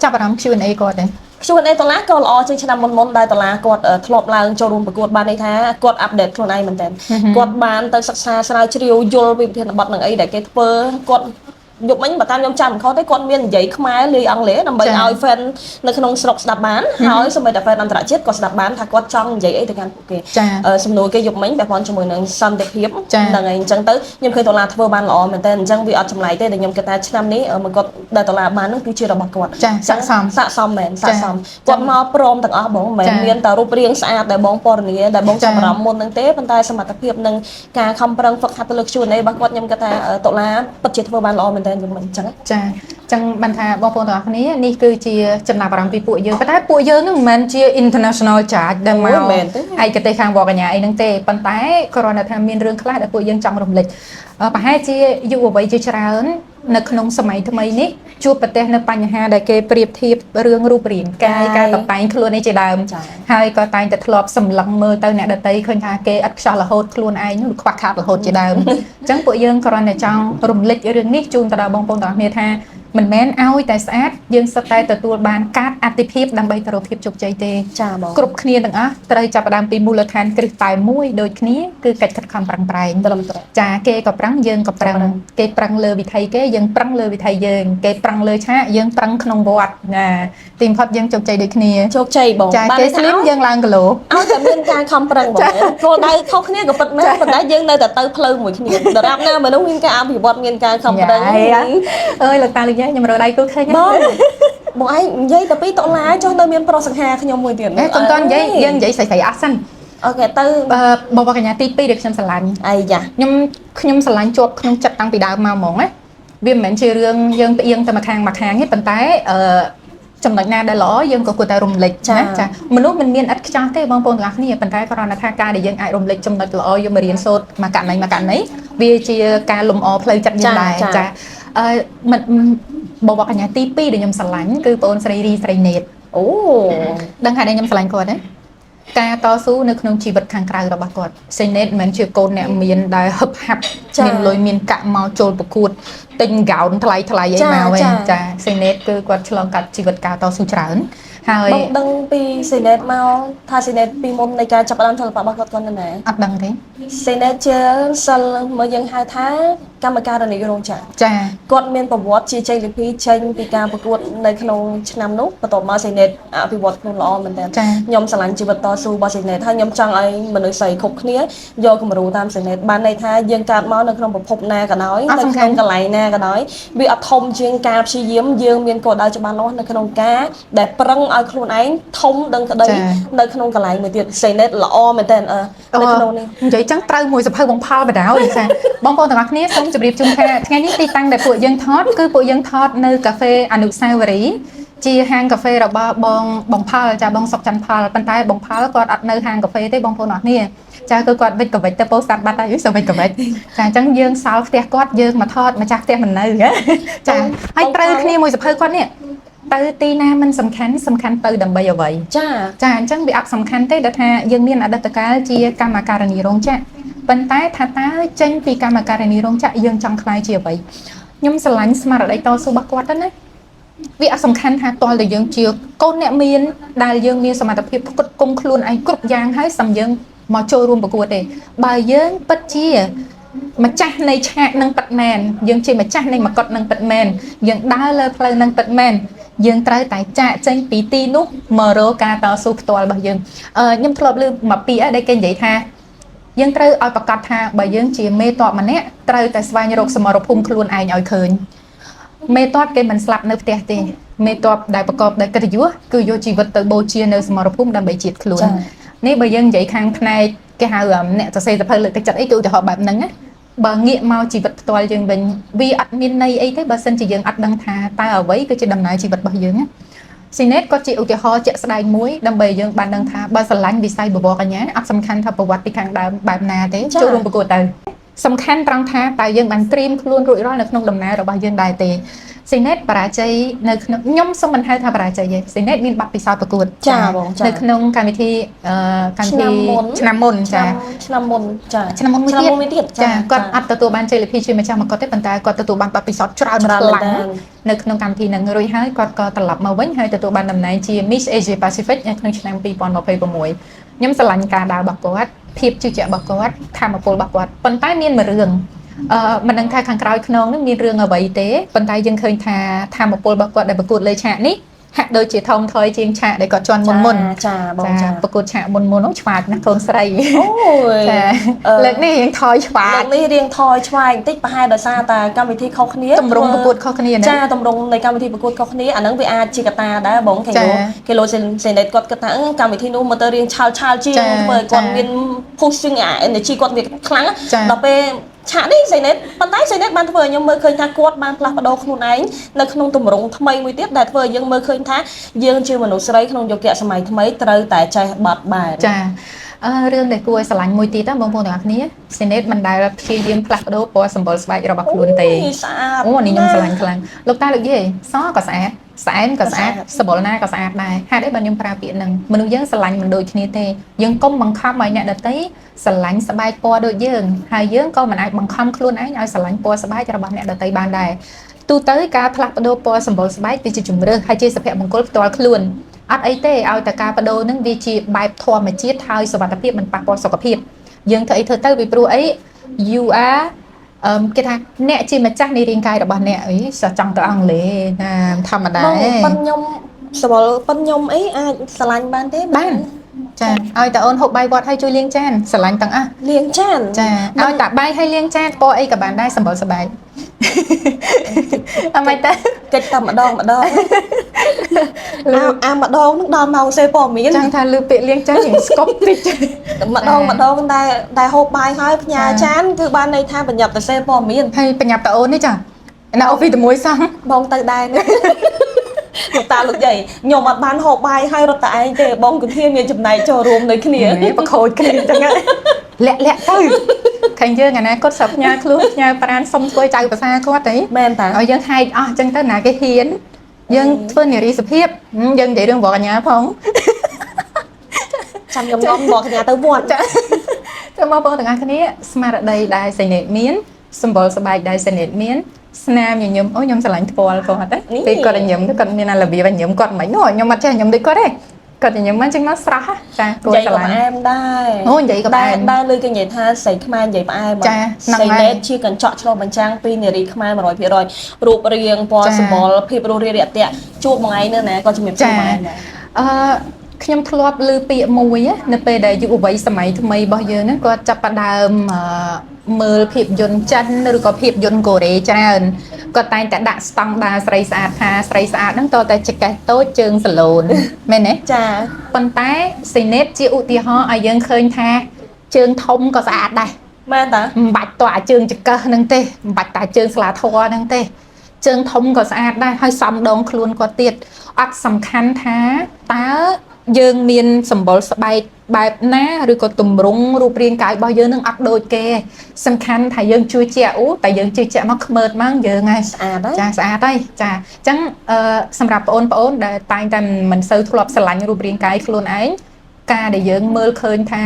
[SPEAKER 2] ចាប់អារម្មណ៍ Q&A គាត់ទេ Q&A ដុល្លារក៏ល្អជាងឆ្នាំមុនដែរដុល្លារគាត់ធ្លាប់ឡើងចូលរួមប្រកួតបានន័យថាគាត់អាប់ដេតខ្លួនឯងមែនតើគាត់បានទៅសិក្សាស្រាវជ្រាវយល់ពីប្រធានបទនឹងអីដែលគេធ្វើគាត់យប់មិញបើតាមខ្ញុំចាំមិនខុសទេគាត់មាននិយាយខ្មែរលាយអង់គ្លេសដើម្បីឲ្យ fan នៅក្នុងស្រុកស្ដាប់បានហើយសូម្បីតែ fan អន្តរជាតិក៏ស្ដាប់បានថាគាត់ចង់និយាយអីទៅកាន់ពួកគេសំណួរគេយប់មិញពាក់ព័ន្ធជាមួយនឹងសន្តិភាពហ្នឹងហើយអញ្ចឹងទៅខ្ញុំឃើញដុល្លារធ្វើបានល្អមែនតើអញ្ចឹងវាអត់ចម្លែកទេដែលខ្ញុំគិតថាឆ្នាំនេះមកគាត់ដែលដុល្លារបាននោះគឺជារបស់គាត់ស័ក្តិសមមែនស័ក្តិសមគាត់មកព្រមទាំងអស់បងមិនមែនមានតែរូបរាងស្អាតដែលបងពណ៌នាដែលបងចាប់អារម្មណ៍មុនហ្នឹងទេប៉ុន្តែសមត្ថភាពនិងការខំប្រឹងហ្វឹកហាត់ទៅលើ Q&A របស់គាត់ខ្ញុំគិតថាដុល្លារពិតជាធ្វើបានល្អមែនតើខ្ញុំមិនអញ្ចឹងចាអញ្ចឹងបានថាបងប្អូនទាំងអស់គ្នានេះគឺជាចំណាប់អារម្មណ៍ពីពួកយើងប៉ុន្តែពួកយើងនឹងមិនមែនជា international charge ដែលមកឯកទេសខាងវត្តកញ្ញាអីហ្នឹងទេប៉ុន្តែគ្រាន់តែថាមានរឿងខ្លះដែលពួកយើងចង់រំលឹកប្រហែលជាយុវវ័យជាច្រើននៅក្នុងសម័យថ្មីនេះជួបប្រទះនៅបញ្ហាដែលគេប្រៀបធៀបរឿងរូបរាងកាយការតតែងខ្លួននេះជាដើមហើយក៏តែងតែធ្លាប់សម្លឹងមើលទៅអ្នកដទៃឃើញថាគេឥតខ្ចោះរហូតខ្លួនឯងនោះខ្វះខាតរហូតជាដើមអញ្ចឹងពួកយើងគ្រាន់តែចង់រំលឹករឿងនេះជូនទៅដល់បងប្អូនទាំងអស់គ្នាថាមិនមែនឲ្យតែស្អាតយើងសុទ្ធតែទទួលបានការអតិភិបដើម្បីទៅរកភាពជោគជ័យទេចាបងគ្រប់គ្នាទាំងអស់ត្រូវចាប់ផ្ដើមពីមូលដ្ឋានគ្រឹះតែមួយដូចគ្នាគឺកិច្ចខិតខំប្រឹងប្រែងត្រឹមត្រូវចាគេក៏ប្រឹងយើងក៏ប្រឹងគេប្រឹងលើវិថីគេយើងប្រឹងលើវិថីយើងគេប្រឹងលើឆាកយើងប្រឹងក្នុងវត្តណាទីបំផុតយើងជោគជ័យដូចគ្នាជោគជ័យបងបានគេស្លីមយើងឡើងគីឡូឲ្យតែមានការខំប្រឹងបងគោលដៅខុសគ្នាក៏ពិតមែនប៉ុន្តែយើងនៅតែទៅផ្លូវមួយគ្នាដរាបណាមនុស្សមានការអភិវឌ្ឍមានការខំប្រឹងអើយលោកតាលោកយាយខ្ញុំរកដៃគូឃើញបងបងឯងនិយាយតែពីតុលាចុះនៅមានប្រុសសង្ហាខ្ញុំមួយទៀតកុំតន់និយាយយើងនិយាយស្រីអស់សិនអូខេទៅបងប្អូនកញ្ញាទី2ដែលខ្ញុំស្រឡាញ់អាយយ៉ាខ្ញុំស្រឡាញ់ជាប់ក្នុងចិត្តតាំងពីដើមមកហ្មងណាវាមិនមែនជារឿងយើងផ្អៀងទៅម្ខាងទេប៉ុន្តែចំណុចណាដែលល្អយើងក៏គួរតែរំលេចណាចាមនុស្សមិនមានឥតខ្ចោះទេបងប្អូនទាំងអស់គ្នាប៉ុន្តែគ្រាន់តែថាការដែលយើងអាចរំលេចចំណុចល្អយកមករៀនសូត្រមកករណីវាជាការលំអផ្លូវចិត្តយើងដែរចាមិនបងប្អូនកញ្ញាទី2ដែលខ្ញុំស្រឡាញ់គឺបងអូនស្រីរីស្រីណេតអូដឹងហើយខ្ញុំស្រឡាញ់គាត់ទេការតស៊ូនៅក្នុងជីវិតខាងក្រៅរបស់គាត់ស្រីណេតមិនមែនជាកូនអ្នកមានដែលហឹបហាប់មានលុយមានកាក់មកចូលប្រកួតទិញកោនថ្លៃអីមកវិញចាស្រីណេតគឺគាត់ឆ្លងកាត់ជីវិតការតស៊ូច្រើនហើយបងដឹងពីស្រីណេតមកថាស្រីណេតពីមុននៃការចាប់ផ្ដើមសិល្បៈរបស់គាត់ណាអត់ដឹងទេស្រីណេតជាសិលមកយើងហៅថា
[SPEAKER 3] កម្មការនីរោងចក្រ
[SPEAKER 2] ចា
[SPEAKER 3] គាត់មានប្រវត្តិជាជ័យលាភីចេញពីការប្រកួតនៅក្នុងឆ្នាំនោះបន្ទាប់មកសេណេតអភិវឌ្ឍខ្លួនល្អមែនតើខ្ញុំស្រឡាញ់ជីវិតតស៊ូរបស់សេណេតហើយខ្ញុំចង់ឲ្យមនុស្សស្រីគ្រប់គ្នាយកគំរូតាមសេណេតបានន័យថាយើងកើតមកនៅក្នុងប្រភពណាក៏ដោយនៅក្នុងកន្លែងណាក៏ដោយវាអត់ធំជាងការព្យាយាមយើងមានគោលដៅច្បាស់លាស់នៅក្នុងការដែលប្រឹងឲ្យខ្លួនឯងធំដឹងក្តីនៅក្នុងកន្លែងមួយទៀតសេណេតល្អមែនតើនៅក្នុងនេះ
[SPEAKER 2] និយាយចឹងត្រូវមួយសភៅបងផលបដ ாய் ចាបងប្អូនទាំងអស់គ្នាសូមជម្រាបជូនថាថ្ងៃនេះទីតាំងដែលពួកយើងថតគឺពួកយើងថតនៅកាហ្វេអនុស្សាវរីយ៍ជាហាងកាហ្វេរបស់បងផលចាបងសុកច័ន្ទផលប៉ុន្តែបងផលគាត់អត់នៅហាងកាហ្វេទេបងប្អូនទាំងអស់គ្នាចាគឺគាត់វិចកវិចទៅពោស្តាត់បាត់ហើយសូមវិចកវិចចាអញ្ចឹងយើងសល់ផ្ទះគាត់យើងមកថតម្ចាស់ផ្ទះមិននៅចាហើយត្រូវគ្នាមួយសភៅគាត់នេះទៅទីណាមិនសំខាន់ទៅដើម្បីអ្វីចាអញ្ចឹងវាអត់សំខាន់ទេដែលថាយើងមានអតីតកាលជាកម្មការនីរោងចក្រប៉ុន្តែថាតើចេញពីកម្មការនីរោងចក្រយើងចង់ខ្លាយជាអ្វីខ្ញុំស្រឡាញ់ស្មារតីតស៊ូរបស់គាត់ណាវាអត់សំខាន់ថាតើតែយើងជាកូនអ្នកមានដែលយើងមានសមត្ថភាពផ្គត់ផ្គង់ខ្លួនឯងគ្រប់យ៉ាងហើយសំយើងមកចូលរួមប្រកួតទេបើយើងពិតជាម្ចាស់នៃឆាកនឹងពិតមែនយើងជាម្ចាស់នៃមកុដនឹងពិតមែនយើងដើរលើផ្លូវនឹងពិតមែនយើងត្រូវតែចាកចេញពីទីនោះមករកការតស៊ូផ្ទាល់របស់យើងខ្ញុំធ្លាប់ឮមកពីដែលគេនិយាយថាយើងត្រូវឲ្យប្រកាសថាបើយើងជាមេតបម្នាក់ត្រូវតែស្វែងរកសមរភូមិខ្លួនឯងឲ្យឃើញមេតបគេមិនស្លាប់នៅផ្ទះទេមេតបដែលប្រកបដោយកិត្តិយសគឺយកជីវិតទៅបូជានៅសមរភូមិដើម្បីជាតិខ្លួននេះបើយើងនិយាយខាងផ្នែកគេហៅអ្នកសរសេរសភៅលើកទឹកចិត្តអីគឺឧទាហរណ៍បែបហ្នឹងណាបើងាកមកជីវិតផ្ទាល់យើងវិញវាអត់មានន័យអីទេបើសិនជាយើងអត់ដឹងថាតើអ្វីគឺជាដំណើរជីវិតរបស់យើងណាស៊ីណេតក៏ជាឧទាហរណ៍ជាក់ស្ដែងមួយដើម្បីយើងបានដឹងថាបើស្រឡាញ់វិស័យបវរកញ្ញាអត់សំខាន់ថាប្រវត្តិពីខាងដើមបែបណាទេចូលរួមប្រកួតទៅសំខាន់ត្រង់ថាតើយើងបានត្រៀមខ្លួនរួចរាល់នៅក្នុងដំណើររបស់យើងដែរទេស៊ីណេតបរាជ័យនៅក្នុងខ្ញុំសូមមិនហៅថាបរាជ័យទេស៊ីណេតមានបទពិសោធន៍ប្រកួត
[SPEAKER 3] ចាបងចា
[SPEAKER 2] នៅក្នុងកម្មវិធីឆ្នាំមុនចា
[SPEAKER 3] ឆ្នាំមុនមួយទៀត
[SPEAKER 2] ចាគាត់អត់ទទួលបានជ័យលាភីជាម្ចាស់មកុដទេប៉ុន្តែគាត់ទទួលបានបទពិសោធន៍ច្រើនខ្លាំងនៅក្នុងកម្មវិធីនឹងរួចហើយគាត់ក៏ត្រឡប់មកវិញហើយទទួលបានតំណែងជា Miss Asia Pacific នៅក្នុងឆ្នាំ2026ខ្ញុំស្រឡាញ់ការដើររបស់គាត់ភាពជឿជាក់របស់គាត់ធម៌ពលរបស់គាត់ប៉ុន្តែមានមួយរឿងមិនដឹងថាខាងក្រោយខ្នងនេះមានរឿងអ្វីទេប៉ុន្តែយើងឃើញថាធម៌ពលរបស់គាត់ដែលប្រកួតលើឆាកនេះហាក់ដូចជាថមថយជាងឆាកដែលគាត់ជន់មុន
[SPEAKER 3] ចាបងចា
[SPEAKER 2] ប្រកួតឆាកមុននោះឆ្វាតណាស់កូនស្រី
[SPEAKER 3] អូយ
[SPEAKER 2] ចាលើកនេះរៀងថយឆ្វាត
[SPEAKER 3] លើកនេះរៀងថយឆ្វាយបន្តិចប្រហែលដោយសារតែកម្មវិធីខុសគ្នា
[SPEAKER 2] ទម្រង់ប្រកួតខុសគ្នាណា
[SPEAKER 3] ចាទម្រង់នៃកម្មវិធីប្រកួតខុសគ្នាអាហ្នឹងវាអាចជាកត្តាដែរបងគេលោសេណេតគាត់គិតថាកម្មវិធីនោះមកទៅរៀងឆាល់ជាងធ្វើឲ្យគាត់មាន pushing energy គាត់វាខ្លាំងដល់ពេលឆាកនេះសេណេតប៉ុន្តែសេណេតបានធ្វើឲ្យខ្ញុំមើលឃើញថាគាត់បានផ្លាស់ប្ដូរខ្លួនឯងនៅក្នុងទម្រង់ថ្មីមួយទៀតដែលធ្វើឲ្យយើងមើលឃើញថាយើងជាមនុស្សស្រីក្នុងយុគសម័យថ្មីត្រូវតែចេះបត់បែន
[SPEAKER 2] ចារឿងដែលគួរឲ្យស្រឡាញ់មួយទៀតណាបងប្អូនទាំងអស់គ្នាសេណេតមិនដែលព្យាយាមផ្លាស់ប្ដូរពណ៌សម្បុរស្បែករបស់ខ្លួនទេ
[SPEAKER 3] ស្អាត
[SPEAKER 2] នេះខ្ញុំស្រឡាញ់ខ្លាំងលោកតាលោកយាយសក៏ស្អាតស្អែមក៏ស្អាតសម្បុរណាក៏ស្អាតដែរហេតុអីបើខ្ញុំប្រើពាក្យហ្នឹងមនុស្សយើងស្រឡាញ់មិនដូចគ្នាទេយើងកុំបង្ខំឲ្យអ្នកដទៃស្រឡាញ់ស្បែកពណ៌ដូចយើងហើយយើងក៏មិនអាចបង្ខំខ្លួនឯងឲ្យស្រឡាញ់ពណ៌ស្បែករបស់អ្នកដទៃបានដែរទូទៅការផ្លាស់ប្ដូរពណ៌សម្បុរស្បែកវាជាជំរឿនហើយជាសុភមង្គលផ្ទាល់ខ្លួនអត់អីទេឲ្យតែការបដូរហ្នឹងវាជាបែបធម្មជាតិហើយសុវត្ថិភាពមិនប៉ះពាល់សុខភាពយើងធ្វើអីធ្វើទៅពីព្រោះអី you are គេថាអ្នកជាម្ចាស់នៃរាងកាយរបស់អ្នកអីសិស្សចង់ទៅអង់គ្លេសណាធម្មតា
[SPEAKER 3] ប៉ុនខ្ញុំស្វល់ប៉ុនខ្ញុំអីអាចស្រឡាញ់បានទេ
[SPEAKER 2] បានចាឲ្យតាអូនហូបបាយវត្តឲ្យជួយលាងចានស្រឡាញ់ទាំងអស់
[SPEAKER 3] លាងចាន
[SPEAKER 2] ចាឲ្យតាបាយឲ្យលាងចានពណ៌អីក៏បានដែរសម្បុរស្បែកអមិនតែ
[SPEAKER 3] កិច្ចតែម្ដងម្ដងម្ដងនឹងដល់ម៉ោងសេព័ត៌មាន
[SPEAKER 2] ចង់ថាលឺពាក្យលាងចានស្កប់តិចម្
[SPEAKER 3] ដងដែលហូបបាយហើយផ្ញើចានគឺបានន័យថាបញ្ញត្តិទៅសេព័ត៌មាន
[SPEAKER 2] ហើយបញ្ញត្តិតាអូននេះចាណាអូវីជាមួយសោះ
[SPEAKER 3] បងទៅដែរលោកតាលោកយាយខ្ញុំអត់បានហូបបាយហើយរត់តែឯងទេបងគុធាមានចំណែកចូលរួមនៅគ្នា
[SPEAKER 2] ប្រខូចគ្នាអញ្ចឹងលាក់ទៅឃើញយើងអាណាគាត់ស្រាប់ផ្ញើខ្លួនផ្ញើប្រានសុំធ្វើចៅភាសាគាត់ទេ
[SPEAKER 3] មែនតា
[SPEAKER 2] ឲ្យយើងហែកអស់អញ្ចឹងទៅណាគេហ៊ានយើងធ្វើនារីសុភាពយើងនិយាយរឿងវត្តកញ្ញាផង
[SPEAKER 3] ចាំខ្ញុំងំវត្តកញ្ញាទៅវត្ត
[SPEAKER 2] ចាំមកបងទាំងអស់គ្នាស្មារតីដែលសេណេតមានសម្បុរស្បែកដែលសេណេតមានស្នាមញញឹមអូខ្ញុំស្រឡាញ់ថ្ពាល់គាត់ណាពេលគាត់ញញឹមគាត់មានអារបៀបញញឹមគាត់មិនហ្នឹងខ្ញុំអត់ចេះញញឹមដូចគាត់ទេ គាត់ញញឹមមកចឹងមកស្រស់ចាគួរ
[SPEAKER 3] និយាយ
[SPEAKER 2] ស្រ
[SPEAKER 3] ក៏
[SPEAKER 2] ឡាញ់
[SPEAKER 3] ផ្អែមដែរ
[SPEAKER 2] អូនិយាយក៏ផ្អែម
[SPEAKER 3] ដែរលើគេនិយាយថាស្រីខ្មែរនិយាយផ្អែម
[SPEAKER 2] ចាហ្នឹង
[SPEAKER 3] ស្រី
[SPEAKER 2] ហើយ
[SPEAKER 3] ណេតជាកញ្ចក់ឆ្លុះបញ្ចាំងពីនារីខ្មែរ 100% រូបរាងពណ៌
[SPEAKER 2] ចា
[SPEAKER 3] សម្បុរភាពរស់រាយរាក់ទាក់ជួបមួយថ្ងៃនេះណាក៏ជំរាបជូនមកដែរ
[SPEAKER 2] អឺខ្ញុំធ្លាប់ឮពាក្យមួយណានៅពេលដែលយុវវ័យសម័យថ្មីរបស់យើងហ្នឹងគាត់ចាប់ផ្ដើមមើលភាពយន្តចិនឬក៏ភាពយន្តកូរ៉េច្រើនគាត់តែងតែដាក់ស្តង់ដារស្រីស្អាតថាស្រីស្អាតហ្នឹងតើតែចកេះតូចជើងសាឡូនមែនទេ
[SPEAKER 3] ចា
[SPEAKER 2] ប៉ុន្តែស៊ីណេតជាឧទាហរណ៍ឲ្យយើងឃើញថាជើងធំក៏ស្អាតដែរ
[SPEAKER 3] មែនតា
[SPEAKER 2] មិនបាច់តអាជើងចកេះហ្នឹងទេមិនបាច់តាជើងស្លាធរហ្នឹងទេជើងធំក៏ស្អាតដែរហើយសំដងខ្លួនគាត់ទៀតអត់សំខាន់ថាតើយើងមានសម្បុរស្បែកបែបណាឬក៏ទម្រង់រូបរាងកាយរបស់យើងនឹងអត់ដូចគេសំខាន់ថាយើងជួយជាក់អូតែយើងជឿជាក់មកខ្មើតមកយើងហើយ
[SPEAKER 3] ស្អាតហើយ
[SPEAKER 2] ចាស្អាតហើយចាអញ្ចឹងសម្រាប់បងប្អូនដែលតែងតែមិនសូវធ្លាប់ស្រឡាញ់រូបរាងកាយខ្លួនឯងការដែលយើងមើលឃើញថា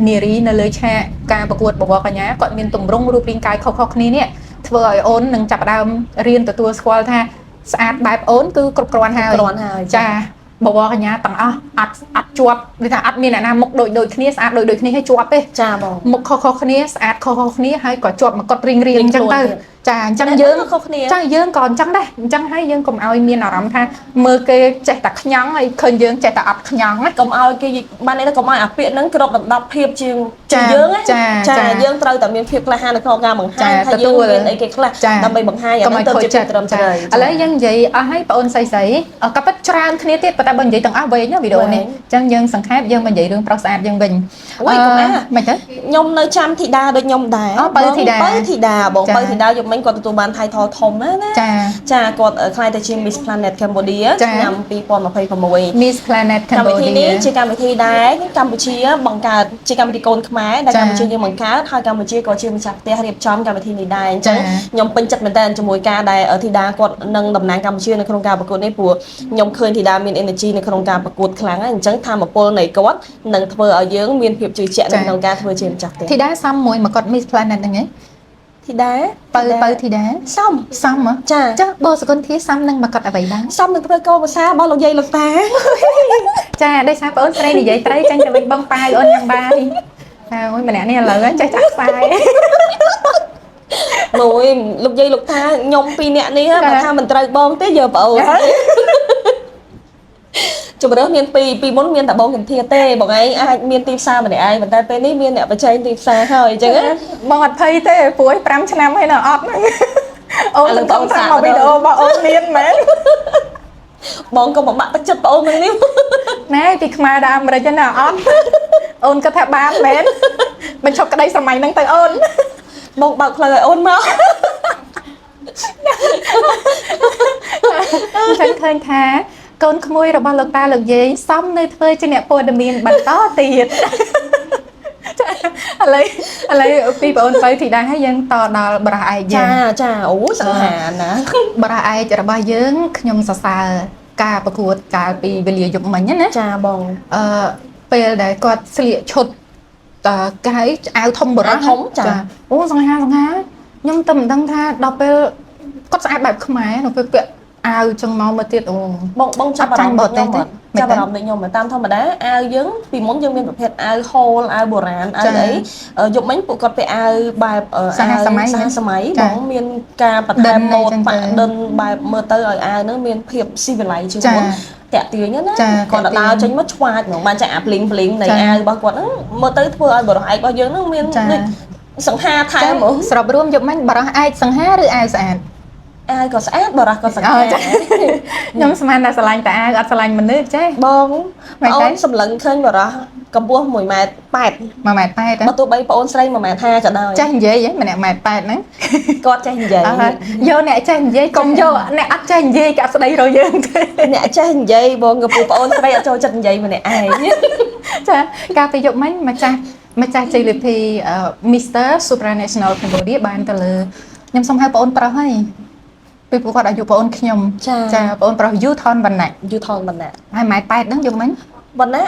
[SPEAKER 2] នារីនៅលើឆាកការប្រកួតបវរកញ្ញាគាត់មានទម្រង់រូបរាងកាយខុសៗគ្នានេះធ្វើឲ្យអូននឹងចាប់ផ្ដើមរៀនទទួលស្គាល់ថាស្អាតបែបអូនគឺគ្រប់គ្រាន់ហើយ
[SPEAKER 3] គ្រាន់ហើយ
[SPEAKER 2] ចាបវរកញ្ញាទាំងអស់អត់ជាប់ដូចថាអត់មានអ្នកណាមុខដូចគ្នាស្អាតដូចគ្នាហើយជាប់ទេ
[SPEAKER 3] ចាបង
[SPEAKER 2] មុខខុសៗគ្នាស្អាតខុសៗគ្នាហើយក៏ជាប់មកកត់រៀងអញ្ចឹងទៅចាអញ្ចឹងយើង
[SPEAKER 3] ខុសគ្នា
[SPEAKER 2] ចាយើងក៏អញ្ចឹងដែរអញ្ចឹងហើយយើងកុំឲ្យមានអារម្មណ៍ថាមើលគេចេះតែខ្ញងហើយឃើញយើងចេះតែអត់ខ្ញងណា
[SPEAKER 3] កុំឲ្យគេបាននេះកុំឲ្យអាពាក្យហ្នឹងគ្របដណ្ដប់ភាពជាង
[SPEAKER 2] ចា
[SPEAKER 3] យើងណា
[SPEAKER 2] ចា
[SPEAKER 3] ចា
[SPEAKER 2] ចា
[SPEAKER 3] យើងត្រូវតែមានភាពក្លាហាននៅក្នុងការបង្ហាញ
[SPEAKER 2] ចា
[SPEAKER 3] ថាយើង
[SPEAKER 2] ទទួល
[SPEAKER 3] មានអីគេខ្លះ
[SPEAKER 2] ចា
[SPEAKER 3] ដើម្បីបង្ហាញអាហ្នឹងទៅជាភាពត្រឹមត្រូវ
[SPEAKER 2] ឥឡូវយើងនិយាយអស់ហើយបងអូនស្រីក៏ពិតច្រើនគ្នាទៀតប៉ុន្តែបើនិយាយទាំងអស់វែងណាវីដេអូនេះអញ្ចឹងយើងសង្ខេបយើងមកនិយាយរឿងប្រុសស្អាតយើងវិញ
[SPEAKER 3] អូយកុំអា
[SPEAKER 2] មិនទៅ
[SPEAKER 3] ខ្ញុំនៅចាំធីតាដូចខ្ញុំដែរ
[SPEAKER 2] អូបើធីតា
[SPEAKER 3] បើធីតាបង
[SPEAKER 2] ចា
[SPEAKER 3] បើធីតាយកមិញគាត់ទទួលបាន title ធំណាណា
[SPEAKER 2] ចា
[SPEAKER 3] ចាគាត់ខ្លាយទៅជា Miss Planet Cambodia
[SPEAKER 2] ចា
[SPEAKER 3] ឆ្នាំ 2026
[SPEAKER 2] Miss Planet
[SPEAKER 3] កម្មវិធី
[SPEAKER 2] Cambodia
[SPEAKER 3] នេះជាកម្មវិធីដែរកម្ពុជាបង្កើតជាកម្មវិធីកូនខ្មែរដែល
[SPEAKER 2] ចា
[SPEAKER 3] កម្ពុជាយើងបង្កើតហើយកម្ពុជាក៏ជាម្ចាស់ផ្ទះរៀបចំកម្មវិធីនេះដែរអញ្ចឹង
[SPEAKER 2] ចា
[SPEAKER 3] ខ្ញុំពេញចិត្តមែនតើជាមួយការដែលធីតាគាត់នឹងតំណាងកម្ពុជានៅក្នុងការប្រកួតនេះព្រោះខ្ញុំឃើញធីតាមាន energy នៅក្នុងការប្រកួតខ្លាំងហើយអញ្ចឹងធម៌ពលនៃគាត់នឹងធ្វើឲ្យយើងមានភាពជឿជាក់នៅក្នុងការធ្វើជាម្ចាស់ផ្ទះ
[SPEAKER 2] ធីតាសំមួយមកគាត់ Miss Planet ហ្នឹងឯង
[SPEAKER 3] ធីតា
[SPEAKER 2] បើធីតា
[SPEAKER 3] សំ
[SPEAKER 2] សំហ៎
[SPEAKER 3] ចា
[SPEAKER 2] ចាបងសកុនធាសំនឹងមកគាត់អ្វីដែរ
[SPEAKER 3] សំនឹងធ្វើកោភាសារបស់លោកយាយលោកតា
[SPEAKER 2] ចាដោយសារបងអូនស្រីនិយាយត្រីចាញ់ទៅវិញបងប៉ាយអូនញ៉ាំបាយហើយម្នាក់នេះឥឡូវចេះចាក់ខ្សែ
[SPEAKER 3] មួយលោកយាយលោកតាខ្ញុំពីរនាក់នេះបើថាមិនត្រូវបងទេយកប្អូនជំរឿនមានពីមុនមានតែបងកន្ធាទេបងឯងអាចមានទីផ្សារម្នាក់ឯងប៉ុន្តែពេលនេះមានអ្នកបច្ចេកទីផ្សារហើយអញ្ចឹង
[SPEAKER 2] បងអត់ភ័យទេព្រោះ5ឆ្នាំហើយនៅអត់ហ្នឹងអូនសង្ឃឹមថាមកវីដេអូរបស់អូនមានមែន
[SPEAKER 3] បងក៏មកបាក់ទឹកចិត្តប្អូនហ្នឹងនេះ
[SPEAKER 2] ណែពីខ្មែរដល់អាមេរិកណាអត់អូនគាត់ថាបានមែនបញ្ឈប់ក្តីសម័យហ្នឹងទៅអូន
[SPEAKER 3] បងបើកផ្លូវឲ្យអូនមក
[SPEAKER 2] ចឹងឃើញថាកូនក្មួយរបស់លោកតាលោកយាយសំនៅធ្វើជាអ្នកព័ត៌មានបន្តទៀតឥឡូវពីបងអូនទៅទីដែរហើយយើងតដល់បរោះឯកយើង
[SPEAKER 3] ចាអូសង្ហាណា
[SPEAKER 2] បរោះឯករបស់យើងខ្ញុំសរសើរការប្រកួតកាលពីវេលាយប់មិញណា
[SPEAKER 3] ចាបង
[SPEAKER 2] ពេលដែលគាត់ស្លៀកឈុតគេហៅអាវធំបរោះអូសង្ហាខ្ញុំតែមិនដឹងថាដល់ពេលគាត់ស្អាតបែបខ្មែរនៅពេលពាក់អាវចឹងមកមើលទៀតអូ
[SPEAKER 3] បងចាប់អារម្មណ៍របស់ខ្ញុំចាប់អារម្មណ៍ដូចខ្ញុំតាមធម្មតាអាវយើងពីមុនយើងមានប្រភេទអាវហូលអាវបុរាណអាវអីយប់មិញពួកគាត់ពាក់អាវបែបសហសម័យបងមានការបន្ថែមម៉ូដប៉ាដិនបែបមើលទៅឲ្យអាវហ្នឹងមានភាពស៊ីវិល័យជាងមុនតាក់ទាញណាគាត់ដើរចេញមកឆ្វាចហ្មងបានចាក់អាភ្លីងនៃអាវរបស់គាត់ហ្នឹងមើលទៅធ្វើឲ្យបរិសុទ្ធឯករបស់យើងហ្នឹងមានដូចសង្ហាថែមហ្មង
[SPEAKER 2] ស្របរួមយប់មិញបរោះឯកសង្ហាឬអាវស្អាត
[SPEAKER 3] អាវក៏ស្អាតបរោះក៏ស្អាត
[SPEAKER 2] ខ្ញុំស្មានតែស្រឡាញ់តែអាវអត់ស្រឡាញ់មនុស្សចេះ
[SPEAKER 3] បងអូនសម្លឹងឃើញបរោះកម្ពស់1.8 ម៉ែត្រ
[SPEAKER 2] 1.8 ម៉ែត្រ
[SPEAKER 3] បើទោះបីប្អូនស្រី1.5 ម៉ែត្រក៏ដោយ
[SPEAKER 2] ចេះនិយាយម្នាក់1.8 ម៉ែត្រហ្នឹង
[SPEAKER 3] គាត់ចេះនិយាយ
[SPEAKER 2] យកអ្នកចេះនិយាយកុំយកអ្នកអត់ចេះនិយាយកាត់ស្ដីរយើងទេ
[SPEAKER 3] អ្នកចេះនិយាយបងកំពុះប្អូនស្រីអត់ចូលចិត្តនិយាយម្នាក់ឯង
[SPEAKER 2] ចាកាលពីយប់មិញម្ចាស់ជ័យលាភី Mr Supranational Cambodia បានទៅលើខ្ញុំសុំហៅបងអូនប្រុសហើយពីព្រោះគាត់អាយុបងអូនខ្ញុំចាបងអូនប្រុសយូថនវណ្ណៈ
[SPEAKER 3] យូថនបណ្ណា
[SPEAKER 2] ហើយ1.8 ម៉ែត្រហ្នឹងយប់មិញ
[SPEAKER 3] បណ្ណា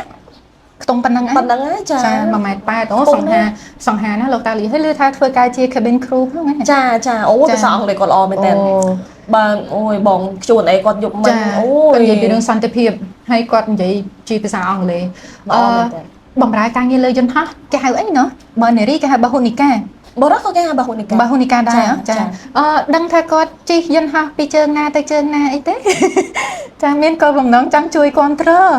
[SPEAKER 2] ខ្ទង់ប៉ុណ្ណឹង
[SPEAKER 3] ប៉ុណ្ណឹងហ៎ចា
[SPEAKER 2] 1.8 ម៉ែត្រអូសង្ហាណាលោកតាលីហើយឮថាធ្វើការជា cabin crew ហ្នឹង
[SPEAKER 3] ចាអូភាសាអង់គ្លេសគាត់ល្អមែនតើ
[SPEAKER 2] អូ
[SPEAKER 3] បាទអូយបងជួនអីគាត់យកមិញអូយ
[SPEAKER 2] និយាយពីរឿងសន្តិភាពហើយគាត់និយាយជាភាសាអង់គ្លេសបំរើការងារលើយន្តហោះគេហៅអីណោះបើនារីគេហៅបាហូនីកា
[SPEAKER 3] បរោះក៏គេហៅបាហូនីកា
[SPEAKER 2] បាហូនីកាដែរចាដឹងថាគាត់ជិះយន្តហោះពីជើងណាទៅជើងណាអីទេ ចាមានគោលបំណងចង់ជួយគ្រប់គ្រង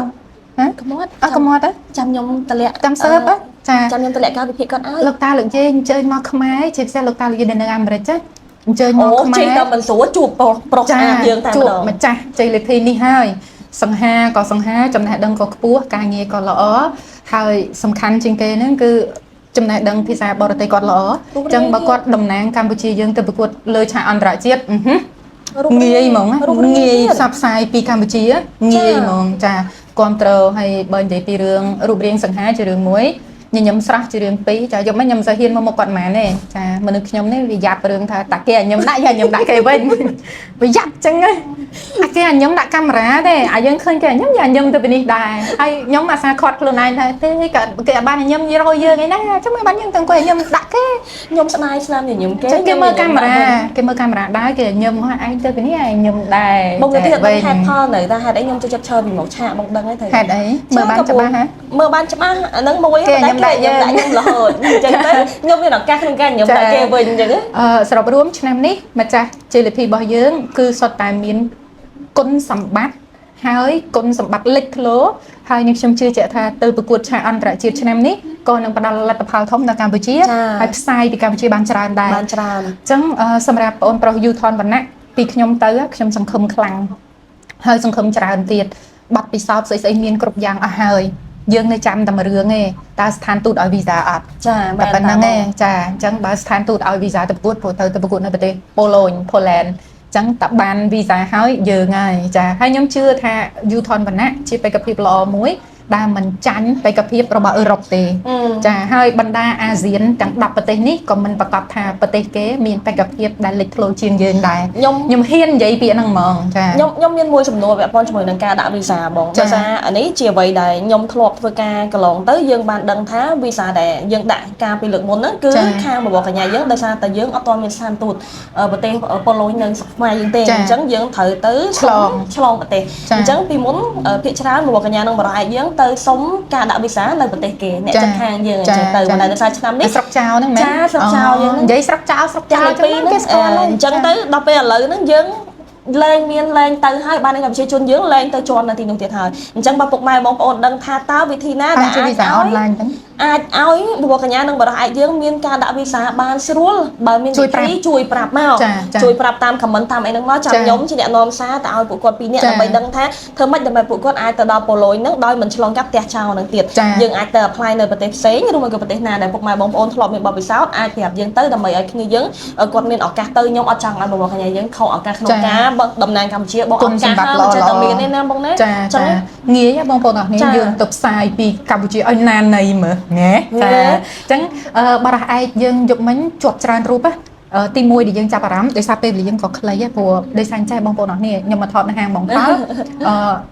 [SPEAKER 2] ណាក្មាត់ក្មាត់ទៅ
[SPEAKER 3] ចាំខ្ញុំតម្លាក់
[SPEAKER 2] ចាំសើបចា
[SPEAKER 3] ចាំខ្ញុំតម្លាក់ការវិភាគគាត់ឲ្យ
[SPEAKER 2] លោកតាលោកយាយអញ្ជើញមកខ្មែរជាពិសេសលោកតាលោកយាយនៅអាមេរិកចាអញ្ជើញមកខ្មែរ
[SPEAKER 3] ចេញដល់មិនស្រួលជួបប្រុសស្អាតយើងតែម្ដង
[SPEAKER 2] ម្ចាស់ជ័យលាភីនេះហើយសង្ហាក៏សង្ហាចំណេះដឹងក៏ខ្ពស់ការងារក៏ល្អហើយសំខាន់ជាងគេហ្នឹងគឺចំណេះដឹងភាសាបរទេសគាត់ល្អអញ្ចឹងបើគាត់តំណាងកម្ពុជាយើងទៅប្រកួតលើឆាកអន្តរជាតិងាយហ្មងងាយផ្សព្វផ្សាយពីកម្ពុជាងាយហ្មងចាគ្រប់ត្រូលហើយបើនិយាយពីរឿងរូបរាងសង្ហាជារឿងមួយញញឹមស្រស់ជារឿងពីរចាយកមិនខ្ញុំមិនសូវហ៊ានមកគាត់ហ្មងទេចាមនុស្សខ្ញុំនេះវាយ៉ាប់រឿងថាតាគេឲ្យខ្ញុំដាក់យ៉ាខ្ញុំដាក់គេវិញវាយ៉ាប់ចឹងហ៎អាគេឲ្យខ្ញុំដាក់កាមេរ៉ាទេអាយើងឃើញគេឲ្យខ្ញុំយ៉ាខ្ញុំទៅពីនេះដែរហើយខ្ញុំអាសាខាត់ខ្លួនឯងថាទេគេឲ្យបានខ្ញុំរយយើងឯណាចឹងមិនបានយើងទាំងគាត់ឲ្យខ្ញុំដាក់គេ
[SPEAKER 3] ខ្ញុំស្ដាយស្នាមញញឹមគេ
[SPEAKER 2] ចឹងគេមើលកាមេរ៉ាដែរគេឲ្យខ្ញុំឯងទៅពីនេះឲ្យខ្ញុំដែរ
[SPEAKER 3] បងទៅទៀតហេតុផលនៅតែហេតុអីខ្ញុំចូលចិត្តឈើពីមកឆាកបងដឹងហើយទៅ
[SPEAKER 2] ហេតុអីមើលបានច្បាស់ហ៎
[SPEAKER 3] មើលបានច្បាស់អាហ្នឹងមួយតែខ្ញុំដាក់ខ្ញុំរហូតអញ្ចឹងទៅខ្ញុំមានឱកាសក្នុងការខ្ញុំដាក់គេវិញអញ្ចឹង
[SPEAKER 2] សរុបរួមឆ្នាំនេះម្ចាស់ជ័យលាភីរបស់យើងគឺសុទ្ធតែមានគុណសម្បត្តិហើយគុណសម្បត្តិលេចធ្លោហើយខ្ញុំជឿជាក់ថាទៅប្រកួតឆាកអន្តរជាតិឆ្នាំនេះក៏នឹងផ្ដល់លទ្ធផលធំដល់កម្ពុជាហើយផ្សាយពីកម្ពុជាបានច្រើនដែរបានច្រើនអញ្ចឹងសម្រាប់បងប្រុសយូថនវណ្ណៈពីខ្ញុំទៅខ្ញុំសង្ឃឹមខ្លាំងហើយសង្ឃឹមច្រើនទៀតបាត់ពិសោធន៍ស្អីមានគ្រប់យ៉ាងអស់ហើយយើងនៅចាំតែមួយរឿងទេតើស្ថានទូតឲ្យវីសាអត់
[SPEAKER 3] ចា
[SPEAKER 2] តែប៉ុណ្្នឹងទេចាអញ្ចឹងបើស្ថានទូតឲ្យវីសាទៅប្រកួតព្រោះទៅប្រកួតនៅប្រទេសប៉ូឡូញប៉ូឡែនអញ្ចឹងតើបានវីសាហើយយើងហើយចាហើយខ្ញុំជឿថាយូថនវណ្ណៈជាបេក្ខភាពល្អមួយដែលមិនចាញ់បេក្ខភាពរបស់អឺរ៉ុបទេចាហើយបណ្ដាអាស៊ានទាំង10ប្រទេសនេះក៏មិនប្រកាសថាប្រទេសគេមានបេក្ខភាពដែលលេចធ្លោជាងយើងដែរខ្ញុំហ៊ាននិយាយពាក្យហ្នឹងហ្មងចា
[SPEAKER 3] ខ្ញុំមានមួយចំនួនពាក់ព័ន្ធជាមួយនឹងការដាក់វីសាបងដោយសារអានេះជាអ្វីដែលខ្ញុំធ្លាប់ធ្វើការកន្លងទៅយើងបានដឹងថាវីសាដែលយើងដាក់ការពីលើកមុនហ្នឹងគឺខាងរបស់កញ្ញាយើងដោយសារតែយើងអត់ទាន់មានស្ថានទូតប្រទេសប៉ូឡូញនៅស្រុកខ្មែរយើងទេអញ្ចឹងយើងត្រូវទៅឆ្លងប្រទេសអញ្ចឹងពីមុនភាគច្រើនរបស់កញ្ញានឹងបរិយាយើងទៅសុំការដាក់វីសានៅប្រទេសគេអ្នកជិតខាងយើងអញ្ចឹងទៅបណ្ដាដោយសារឆ្នាំនេះ
[SPEAKER 2] ស្រុកចៅហ្នឹងមែន
[SPEAKER 3] ចាស្រុកចៅយើង
[SPEAKER 2] និយាយស្រុកចៅចឹងគេស្គាល់
[SPEAKER 3] អញ្ចឹងទៅដល់ពេលឥឡូវហ្នឹងយើងលែងមានលែងទៅហើយបាននឹងប្រជាជនយើងលែងទៅជាប់នៅទីនោះទៀតហើយអញ្ចឹងបើពុកម៉ែបងប្អូនដឹងថាតើវិធីណាដែល
[SPEAKER 2] អាចវីសាអនឡាញហ្នឹង
[SPEAKER 3] អាចឲ្យបុព្វកញ្ញានិងបរិយាយើងមានការដាក់វីសាបានស្រួលបើមានវិធីជួយប្រាប់មកជួយប្រាប់តាម comment តាមអីហ្នឹងមកចាំខ្ញុំជាអ្នកនាំសារទៅឲ្យពួកគាត់ពីរនាក់ដើម្បីដឹងថាធ្វើម៉េចដើម្បីពួកគាត់អាចទៅដល់ប៉ូឡូញហ្នឹងដោយមិនឆ្លងកាត់ផ្ទះចោលហ្នឹងទៀតយើងអាចទៅ apply នៅប្រទេសផ្សេងឬមួយក៏ប្រទេសណាដែលពុកម៉ែបងប្អូនធ្លាប់មានបទពិសោធន៍អាចប្រាប់យើងទៅដើម្បីឲ្យគ្នាយើងគាត់មានឱកាសទៅខ្ញុំអត់ចង់ឲ្យបុព្វកញ្ញាយើងខកឱកាសក្នុងការតំណាងកម្ពុជាបងឱកាសហើយចេះតែមានទេណាបងណា
[SPEAKER 2] ចាងាយបងប្អូនអរគ្នាយើងទៅផ្សាយពីកម្ពុជាឲ្យណាន័យមើលណាចាអញ្ចឹងបារះឯកយើងយកមិញជាប់ច្រើនរូបទី1ដែលយើងចាប់អារម្មណ៍ដោយសារពេលវេលាយើងក៏ខ្លីព្រោះដោយសារចេះបងប្អូនអរគ្នាខ្ញុំមកថតនៅហាងបងប៉ាល់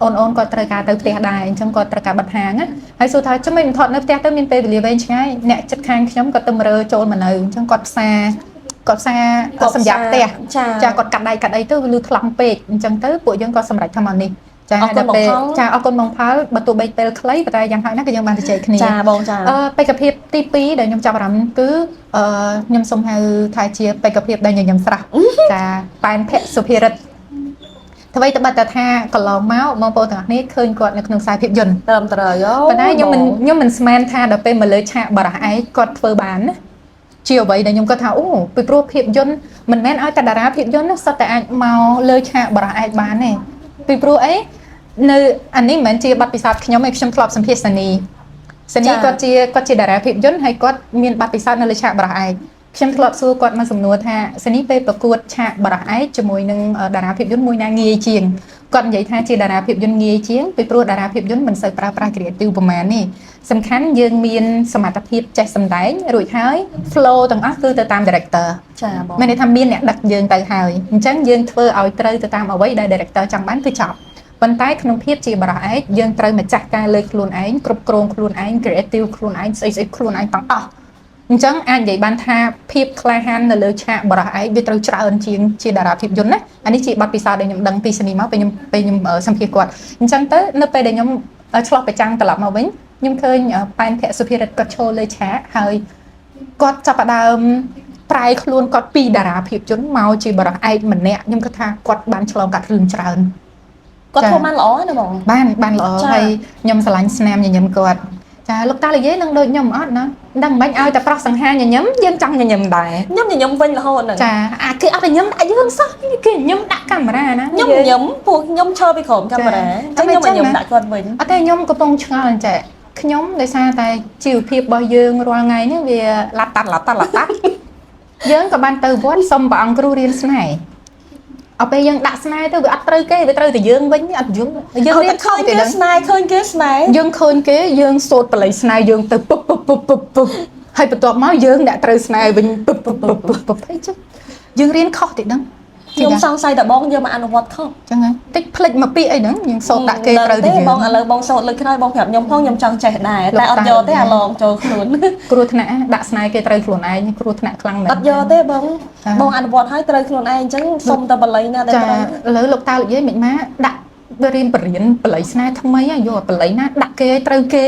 [SPEAKER 2] អូនគាត់ត្រូវការទៅផ្ទះដែរអញ្ចឹងគាត់ត្រូវការបិទហាងហើយសួរថាចាំមិនថតនៅផ្ទះទៅមានពេលវេលាវែងឆ្ងាយអ្នកចិត្តខាងខ្ញុំគាត់ទៅរើចូលមកនៅអញ្ចឹងគាត់ផ្សារសម្រាប់ផ្ទះចាគាត់កាត់ដៃកាត់អីទៅវាលឺថ្លង់ពេកអញ្ចឹងទៅពួកយើងក៏សម្រេចធ្វើមកនេះចាដល់ពេលចាអរគុណបងផលបើទោះបីពេលខ្លីប៉ុន្តែយ៉ាងហោចណាស់ក៏យើងបានទៅជែកគ្នា
[SPEAKER 3] ចាបងចា
[SPEAKER 2] បេក្ខភាពទី2ដែលខ្ញុំចាប់អារម្មណ៍គឺខ្ញុំសូមហៅថាជាបេក្ខភាពដែលញញឹមស្រស់ចាប៉ែនភ័ក្រសុភារិទ្ធអ្វីត្បិតតែថាកន្លងមកបងប្អូនទាំងអស់គ្នាឃើញគាត់នៅក្នុងខ្សែភាពយន្ត
[SPEAKER 3] ត្រឹមត្រូវ
[SPEAKER 2] ប៉ុន្តែខ្ញុំមិនស្មានថាដល់ពេលមកលើឆាកបារះឯកគាត់ធ្វើបានណាជាអ្វីដែលខ្ញុំគាត់ថាអូពីព្រោះភាពយន្តមិនមែនឲ្យតែតារាភាពយន្តនោះសុទ្ធតែអាចមកលើឆាកបារះឯកបានទេពីព្រោះអីនៅអានេះមិនមែនជាបទពិសោធន៍ខ្ញុំឯងខ្ញុំធ្លាប់សម្ភាសសានីគាត់ជាតារាភាពយន្តហើយគាត់មានបទពិសោធន៍នៅលើឆាកបារះឯកខ្ញុំធ្លាប់សួរគាត់មកសំណួរថាសានីពេលប្រកួតឆាកបារះឯកជាមួយនឹងតារាភាពយន្តមួយណាងាយជាងគាត់និយាយថាជាតារាភាពយន្តងាយជាងពីព្រោះតារាភាពយន្តមិនសូវប្រើប្រាស់ creative ប្រហែលនេះសំខាន់យើងមានសមត្ថភាពចេះសម្ដែងរួចហើយ flow ទាំងអស់គឺទៅតាម director
[SPEAKER 3] ចាបង
[SPEAKER 2] មានន័យថាមានអ្នកដឹកយើងទៅហើយអញ្ចឹងយើងធ្វើឲ្យត្រូវទៅតាមអ្វីដែល director ចង់បានគឺចប់ប៉ុន្តែក្នុងភាពជាបារះឯកយើងត្រូវម្ចាស់ការលើខ្លួនឯងគ្រប់គ្រងខ្លួនឯង creative ខ្លួនឯងស្អីខ្លួនឯងទាំងអស់ អញ្ចឹងអាចនិយាយបានថាភាពក្លាហាននៅលើឆាកបរោះឯងវាត្រូវច្រើនជាងជាតារាភាពយន្តណាអានេះជាបទពិសោធន៍ដែលខ្ញុំដឹងពីសនីមកពេលខ្ញុំសម្ភាសគាត់អញ្ចឹងទៅនៅពេលដែលខ្ញុំឆ្លោះប្រចាំងត្រឡប់មកវិញខ្ញុំឃើញប៉ែនភ័ក្រសុភារិទ្ធគាត់ឈរលើឆាកហើយគាត់ចាប់ផ្ដើមប្រែខ្លួនគាត់ពីតារាភាពយន្តមកជាបរិះឯកម្នាក់ខ្ញុំគិតថាគាត់បានឆ្លងកាត់រឿងច្រើន
[SPEAKER 3] គាត់ធ្វើបានល្អណាបង
[SPEAKER 2] បានល្អហើយខ្ញុំស្រឡាញ់ស្នាមញញឹមគាត់ចាលោកតានិយាយនឹងដូចខ្ញុំអត់ណាដឹងមិនឲ្យតែប្រុសសង្ហាញញឹមយើងចង់ញញឹមដែរ
[SPEAKER 3] ខ្ញុំញញឹមវិញរហូតហ្នឹង
[SPEAKER 2] ចាអាគេអត់ញញឹមដាក់យើងសោះគេញញឹមដាក់កាមេរ៉ាណា
[SPEAKER 3] ខ្ញុំញញឹមពួកខ្ញុំឈរពីក្រោមកាមេរ៉ាចឹងខ្ញុំញញឹមដាក់គាត់វិញ
[SPEAKER 2] អត់ទេខ្ញុំកំពុងឆ្ងល់អញ្ចឹងខ្ញុំដោយសារតែជីវភាពរបស់យើងរាល់ថ្ងៃនេះវាឡាត់តាត់យើងក៏បានទៅវត្តសុំព្រះអង្គគ្រូរៀនស្នេហ៍អពេលយើងដាក់ស្នេហ៍ទៅវាអត់ត្រូវគេវាត្រូវតែយើងវិញអត់យើង
[SPEAKER 3] រៀនឃើញគេស្នេហ៍
[SPEAKER 2] យើងឃើញគេយើងសូត្របល័យស្នេហ៍យើងទៅពុបហើយបន្ទាប់មកយើងអ្នកត្រូវស្នេហ៍វិញពុបអីចឹងយើងរៀនខុសតិចហ្នឹង
[SPEAKER 3] ខ្ញុំសង្ស័យតែបងយកមកអនុវត្តខុស
[SPEAKER 2] ចឹងហើយតិចភ្លេចមកពីអីហ្នឹងយើងសូត្រដាក់គេត្រូវ
[SPEAKER 3] តែយើងបងឥឡូវបងសូត្រលើកក្រោយបងប្រាប់ខ្ញុំផងខ្ញុំចង់ចេះដែរតែអត់យកទេអាឡងចូលខ្លួន
[SPEAKER 2] គ្រោះថ្នាក់ដាក់ស្នេហ៍គេត្រូវខ្លួនឯងគ្រោះថ្នាក់ខ្លាំងណាស់
[SPEAKER 3] អត់យកទេបងអនុវត្តឲ្យត្រូវខ្លួនឯងអញ្ចឹងសុំតែបល័យណាដែលត្រូវ
[SPEAKER 2] ឥឡូវលោកតាលោកយាយមិនមកដាក់រៀនបរៀនបល័យស្នេហ៍ថ្មីយកបល័យណាដាក់គេឲ្យត្រូវគេ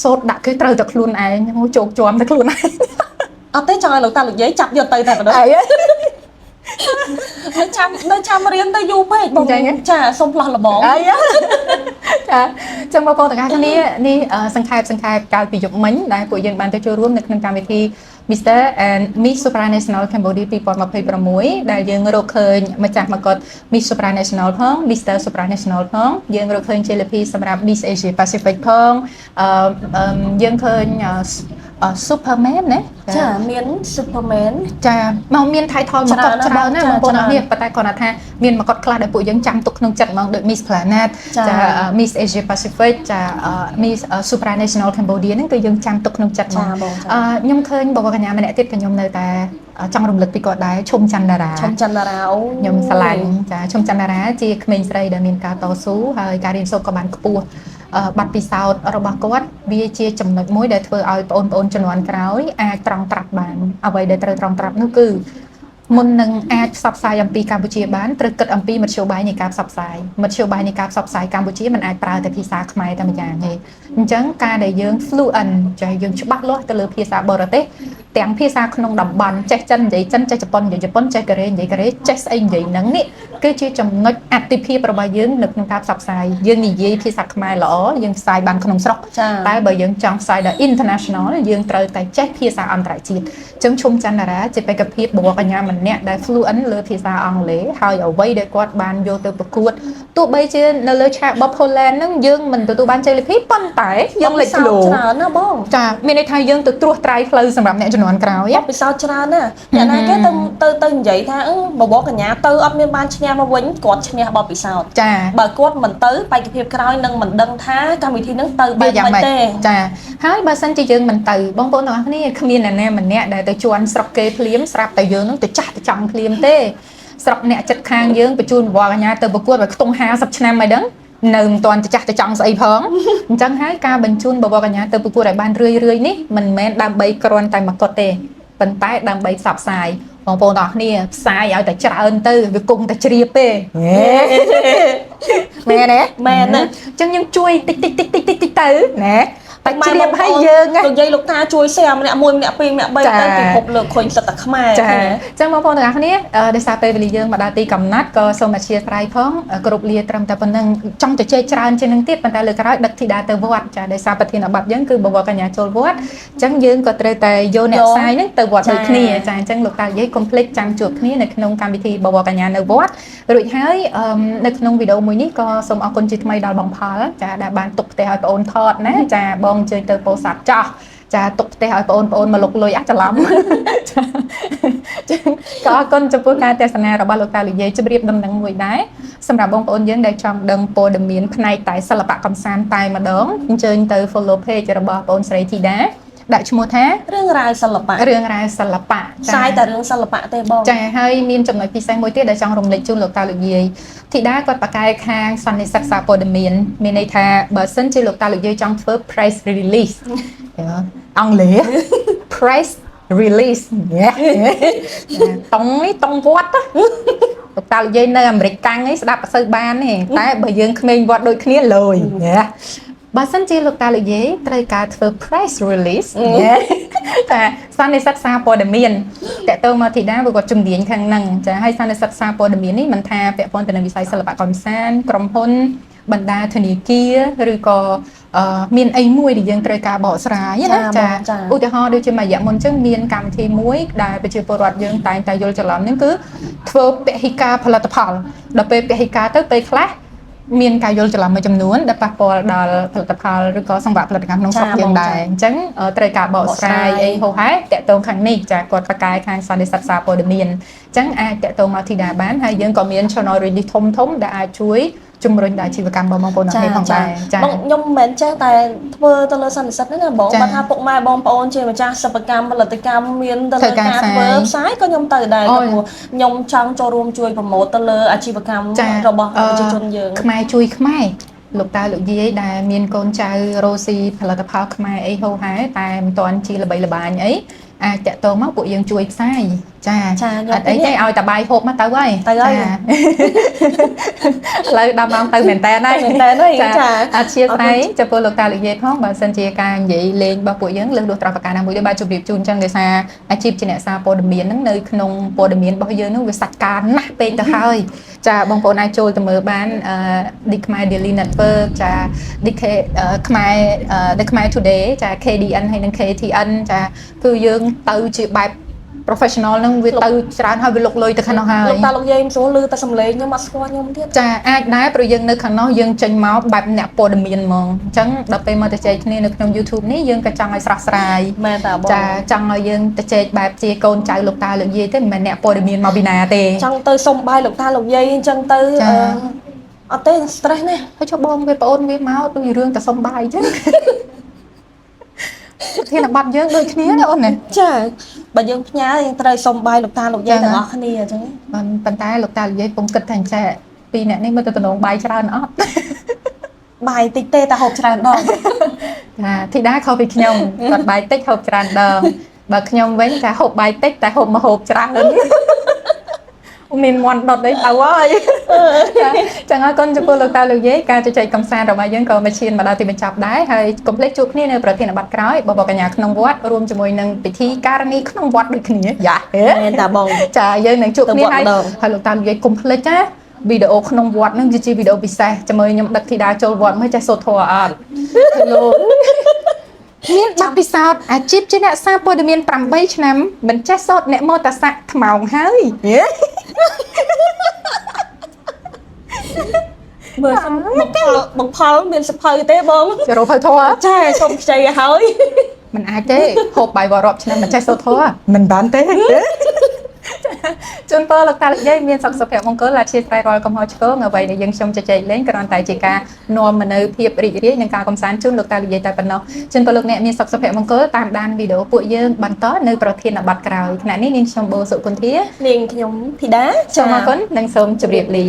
[SPEAKER 2] សូត្រដាក់គេត្រូវតែខ្លួនឯងជោគជាំតែខ្លួនឯង
[SPEAKER 3] អត់ទេចង់ឲ្យលោកតាលោកយាយចាប់យកទៅតែម្ដងនៅចាំរៀនទៅយូរពេកបងចាសុំផ្លោះលបង
[SPEAKER 2] ចាចឹងបងប្អូនទាំងអស់គ្នានេះសង្ខេបកាលពីយប់មិញដែលពួកយើងបានទៅចូលរួមនៅក្នុងកម្មវិធី Mr. and Miss Supranational Cambodia 2026ដែលយើងរកឃើញម្ចាស់មកុដ Miss Supranational ផង Mr. Supranational ផងយើងរកឃើញជ័យលាភីសម្រាប់ Miss Asia Pacific ផងយើងឃើញSuperman ណា
[SPEAKER 3] ចាមាន Superman
[SPEAKER 2] ចាមកមាន title មកុដច្រើនណាបងប្អូនអរនេះប៉ុន្តែគាត់ថាមានមកុដខ្លះដែលពួកយើងចាំទុកក្នុងចិត្តហ្មងដូច Miss Planet ចា Miss Asia Pacific ចា Miss Supranational Cambodia ហ្នឹងគឺយើងចាំទុកក្នុងចិត្តហ្មងខ្ញុំឃើញបងប្អូនកញ្ញាម្នាក់ទៀតក៏ខ្ញុំនៅតែចង់រំលឹកពីគាត់ដែរឈុំច័ន្ទតារាខ្ញុំស្រឡាញ់ចាឈុំច័ន្ទតារាជាក្មេងស្រីដែលមានការតស៊ូហើយការរៀនសូត្រក៏បានខ្ពស់បាត់ពិសោធន៍របស់គាត់វាជាចំណុចមួយដែលធ្វើឲ្យបងប្អូនជំនាន់ក្រោយអាចត្រង់ត្រាប់បានអ្វីដែលត្រូវត្រង់ត្រាប់នោះគឺមុននឹងអាចផ្សព្វផ្សាយអំពីកម្ពុជាបានត្រូវគិតអំពីមធ្យោបាយនៃការផ្សព្វផ្សាយកម្ពុជាមិនអាចប្រើតែភាសាខ្មែរតែម្យ៉ាងទេអញ្ចឹងការដែលយើង fluent ចាយើងច្បាស់លាស់ទៅលើភាសាបរទេសទាំងភាសាក្នុងតំបន់ចេះចិននិយាយចិនចេះជប៉ុននិយាយជប៉ុនចេះកូរ៉េនិយាយកូរ៉េចេះស្អីនិយាយហ្នឹងនេះគឺជាចំណុចអតិភិបរបស់យើងនៅក្នុងការផ្សព្វផ្សាយយើងនិយាយភាសាខ្មែរល្អយើងផ្សាយបានក្នុងស្រុកតែបើយើងចង់ផ្សាយដល់ international យើងត្រូវតែចេះភាសាអន្តរជាតិអញ្ចឹងឈុំច័ន្ទតារាជាបេក្ខភាពបវរកញ្ញាម្នាក់ដែល fluent លើភាសាអង់គ្លេសហើយអ្វីដែលគាត់បានយកទៅប្រកួតទោះបីជានៅលើឆាក Bob Holland ហ្នឹងយើងមិនទទួលបានជ័យលាភីប៉ុន្តែយើងលេចធ្លោ
[SPEAKER 3] ច្រើនណាបង
[SPEAKER 2] ចាមានន័យថាយើងទៅត្រួសត្រាយផ្លូវសម្រាប់អ្នកជំនាន់ក្រោយ
[SPEAKER 3] ពិសោធន៍ច្រើនណាអ្នកណាគេទៅនិយាយថាបវរកញ្ញាទៅអត់មានបានឈ្នះមកវិញគាត់ឈ្នះបបពិសោធន៍
[SPEAKER 2] ចា
[SPEAKER 3] បើគាត់មិនទៅបេក្ខភាពក្រោយនឹងមិនដឹងថាកម្មវិធីហ្នឹងទៅបែបម៉េចទេ
[SPEAKER 2] ចាហើយបើសិនជាយើងមិនទៅបងប្អូនទាំងអស់គ្នាគ្មានអ្នកណាម្នាក់ដែលទៅជន់ស្រុកគេភ្លាមស្រាប់តែយើងនឹងទៅចាស់ទៅចង់ភ្លាមទេស្រុកអ្នកចិត្តខាងយើងបញ្ជូនបវរកញ្ញាទៅប្រកួតឲ្យខ្ទង់50ឆ្នាំហើយដឹងនៅមិនទាន់ចាស់ទៅចង់ស្អីផងអញ្ចឹងហើយការបញ្ជូនបវរកញ្ញាទៅប្រកួតឲ្យបានរឿយនេះមិនមែនដើម្បីគ្រាន់តែមកុដទេប៉ុន្តែដើម្បីផ្សព្វផ្សាយបងប្អូនទាំងអស់គ្នាផ្សាយឲ្យតែច្រើនទៅវាគង់តែជ្រាបទេមែនទេ
[SPEAKER 3] មែនណា
[SPEAKER 2] អញ្ចឹងយើងជួយតិចទៅណាតែជ្រាបឲ្យយើង
[SPEAKER 3] និយាយលោកតាជួយ share ម្នាក់1ម្នាក់2ម្នាក់3ទៅពិភពលោកឃើញសិតតែខ្មែរ
[SPEAKER 2] ចាអញ្ចឹងបងប្អូនទាំងអស់គ្នាដោយសារពេលវេលាយើងមកដល់ទីកំណត់ក៏សូមអធិស្ឋានផងគ្រប់លាត្រឹមតែប៉ុណ្្នឹងចង់ទៅជែកច្រើនជាងនឹងទៀតប៉ុន្តែលើក្រោយដឹកធីតាទៅវត្តចាដោយសារប្រធានបទយើងគឺបវរកញ្ញាចូលវត្តអញ្ចឹងយើងក៏ត្រូវតែយកអ្នកផ្សាយហ្នឹងទៅវត្តដូចគ្នាចាអញ្ចឹងលោកតានិយាយកុំភ្លេចចាំជួបគ្នានៅក្នុងកម្មវិធីបវរកញ្ញានៅវត្តរួចហើយនៅក្នុងវីដេអូមួយនេះក៏សូមអរគុណជាថ្មីដល់បងផលចាដែលបានទុកផ្ទះឲ្យបងអូនថតណាចាបងអញ្ជើញទៅពោធិ៍សាត់ចាស់ចាទុកផ្ទះឲ្យបងប្អូនមកលុកលុយច្រឡំក៏អរគុណចំពោះការទស្សនារបស់លោកតាលោកយាយជម្រាបដំណឹងមួយដែរសម្រាប់បងប្អូនយើងដែលចង់ដឹងព័ត៌មានផ្នែកតែសិល្បៈកំសាន្តតែម្ដងអញ្ជើញទៅ follow page របស់បងស្រីធីតាដាក់ឈ្មោះថា
[SPEAKER 3] រឿងរ៉ាវសិល្បៈផ្សាយតែរឿងសិល្បៈទេបង
[SPEAKER 2] ចាហើយមានចំណុចពិសេសមួយទៀតដែលចង់រំលេចជូនលោកតាលោកយាយធីតាគាត់បកកែខាងសន្និសីទសារព័ត៌មានមានន័យថាបើសិនជាលោកតាលោកយាយចង់ធ្វើ press release អង់គ្លេស press release តង់វត្តលោកតានិយាយនៅអាមេរិកកាំងនេះស្ដាប់អត់សូវបានទេតែបើយើងក្មេងវត្តដូចគ្នាលយបើសិនជាលោកតានិយាយត្រូវការធ្វើ press release តែសន្និសិទសារព័ត៌មានតើតើមកធីតាវាគាត់ជំនាញខាងហ្នឹងចាហើយសន្និសិទសារព័ត៌មាននេះមិនថាពាក់ព័ន្ធទៅនឹងវិស័យសិល្បៈកម្សាន្តក្រុមហ៊ុនបណ្ដាធនាគារឬក៏មានអីមួយដែលយើងត្រូវការបកស្រាយណាចាឧទាហរណ៍ដូចជាមួយរយៈមុនអញ្ចឹងមានកម្មវិធីមួយដែលប្រជាពលរដ្ឋយើងតែងតែយល់ច្រឡំហ្នឹងគឺធ្វើពហិការផលិតផលដល់ពេលពហិការទៅពេលខ្លះមានការយល់ច្រឡំមួយចំនួនដែលប៉ះពាល់ដល់ផលិតផលឬក៏សង្វាក់ផលិតកម្មក្នុងស្រុកយើងដែរអញ្ចឹងត្រូវការបកស្រាយអីហោហែតកតងខាងនេះចាគាត់ប្រកែកខាងសន្និសិទសារព័ត៌មានអញ្ចឹងអាចតកតងមកធីតាបានហើយយើងក៏មាន channel release ធំដែលអាចជួយជំរុញដល់អាជីវកម្មបងប្អូនទាំងនេះផងដែរចា៎បង
[SPEAKER 3] ខ្ញុំមិនមែនចេះតែធ្វើទៅលើសន្និសិទហ្នឹងណាបងបើថាពុកម៉ែបងប្អូនជាម្ចាស់សិប្បកម្មផលិតកម្មមានទៅលើការធ្វើផ្សាយក៏ខ្ញុំទៅដែរព្រោះខ្ញុំចង់ចូលរួមជួយប្រម៉ូទទៅលើអាជីវកម្មរបស់ប្រជាជនយើង
[SPEAKER 2] ខ្មែរជួយខ្មែរលោកតាលោកយាយដែលមានកូនចៅរស់ស៊ីផលិតផលខ្មែរអីហូហែតែមិនទាន់ជាល្បីល្បាញអីអាចតកតងមកពួកយើងជួយផ្សាយចាអត់អីទេឲ្យតបាយហូបមកទៅហើយ
[SPEAKER 3] ទៅហើយឥ
[SPEAKER 2] ឡូវ10ម៉ោងទៅមែនតើចាអធិស្ឋានចំពោះលោកតាលោកយាយផងបើសិនជាការនិយាយលេងរបស់ពួកយើងលើសលួសត្រង់ប្រការណាមួយទេបាទជម្រាបជូនចឹងដោយសារអាជីពជាអ្នកសារព័ត៌មានហ្នឹងនៅក្នុងព័ត៌មានរបស់យើងហ្នឹងវាសាច់ការណាស់ពេកទៅហើយចាបងប្អូនអាចចូលទៅមើលបានThe Khmer Daily Network ចា The Khmer Today ចា KDN ហើយនិង KTN ចាគឺយើងទៅជាបែប professional ហ្នឹងវាទៅច្រើនហើយវាលុកលុយទៅខាងនោះហើយ
[SPEAKER 3] លោកតាលោកយាយមិនស្រួលឮតែសំឡេងខ្ញុំអត់ស្គាល់ខ្ញុំទៀត
[SPEAKER 2] ចាអាចដែរព្រោះយើងនៅខាងនោះយើងចេញមកបែបអ្នកព័ត៌មានហ្មងអញ្ចឹងដល់ពេលមកទៅចែកគ្នានៅក្នុង YouTube នេះយើងក៏ចង់ឲ្យស្រស់ស្រាយ
[SPEAKER 3] មែនតាបង
[SPEAKER 2] ចាចង់ឲ្យយើងទៅចែកបែបជាកូនចៅលោកតាលោកយាយទេមិនមែនអ្នកព័ត៌មានមកពីណាទេ
[SPEAKER 3] ចង់ទៅសុំបាយលោកតាលោកយាយអញ្ចឹងទៅអត់ទេ stress ណា
[SPEAKER 2] ហើយចុះបងវាប្អូនវាមកដូចរឿងតែសុំបាយអញ្ចឹងធានបတ်យើងដូចគ្នាណាអូនណា
[SPEAKER 3] ចាបើយើងផ្ញើយើងត្រូវសុំបាយលោកតាលោកយាយទាំងអស់គ្នាអញ្ចឹង
[SPEAKER 2] ប៉ុន្តែលោកតាលោកយាយពុំគិតថាអញ្ចឹងពីរអ្នកនេះមើលទៅតំណងបាយច្រើនអត់
[SPEAKER 3] បាយតិចទេតែហូបច្រើនដង
[SPEAKER 2] ចាធីតាខុសពីខ្ញុំគាត់បាយតិចហូបច្រើនដងបើខ្ញុំវិញចាហូបបាយតិចតែហូបមកហូបច្រើនមានមន់ដុតអីទៅហើយចឹងហើយកូនចំពោះលោកតាលោកយាយការជជែកកំសាន្តរបស់យើងក៏មកឈានមកដល់ទីបញ្ចប់ដែរហើយកុំភ្លេចជួបគ្នានៅប្រធានបទក្រោយបបកញ្ញាក្នុងវត្តរួមជាមួយនឹងពិធីការនីក្នុងវត្តដូចគ្នាយ៉ា
[SPEAKER 3] មែនតាបង
[SPEAKER 2] ចាយើងនឹងជួបគ្នាហើយលោកតាលោកយាយកុំភ្លេចណាវីដេអូក្នុងវត្តហ្នឹងជាវីដេអូពិសេសជាមួយខ្ញុំដឹកធីតាចូលវត្តមកចេះសូត្រធម៌អត់លោកមានបទពិសោធន៍អាជីពជាអ្នកសារព័ត៌មាន8ឆ្នាំមិនចេះសូត្រអ្នកមោតស័កថ្មោងហើយ
[SPEAKER 3] មើលបងផលមានសភៅទេបង
[SPEAKER 2] ចរោភៅធម៌
[SPEAKER 3] ចាសូមខ្ចីឲ្យហើយ
[SPEAKER 2] មិនអាចទេហូបបាយវត្តរាប់ឆ្នាំមិនចេះសូត្រធម៌មិនបានទេជូនពរលោកតាលោកយាយមានសុខភាពមង្គលជាស្រ័យរាល់កំហុសឆ្គងអ្វីដែលយើងខ្ញុំជជែកលេងគ្រាន់តែជាការនាំមកនៅភាពរីករាយនិងការកំសាន្តជូនលោកតាលោកយាយតែប៉ុណ្ណោះជូនពរលោកអ្នកមានសុខភាពមង្គលតាមដានវីដេអូពួកយើងបន្តនៅប្រធានបទក្រោយខណៈនេះនាងខ្ញុំបូសុគន្ធា
[SPEAKER 3] នាងខ្ញុំធីតា
[SPEAKER 2] សូមអរគុណនិងសូមជម្រាបលា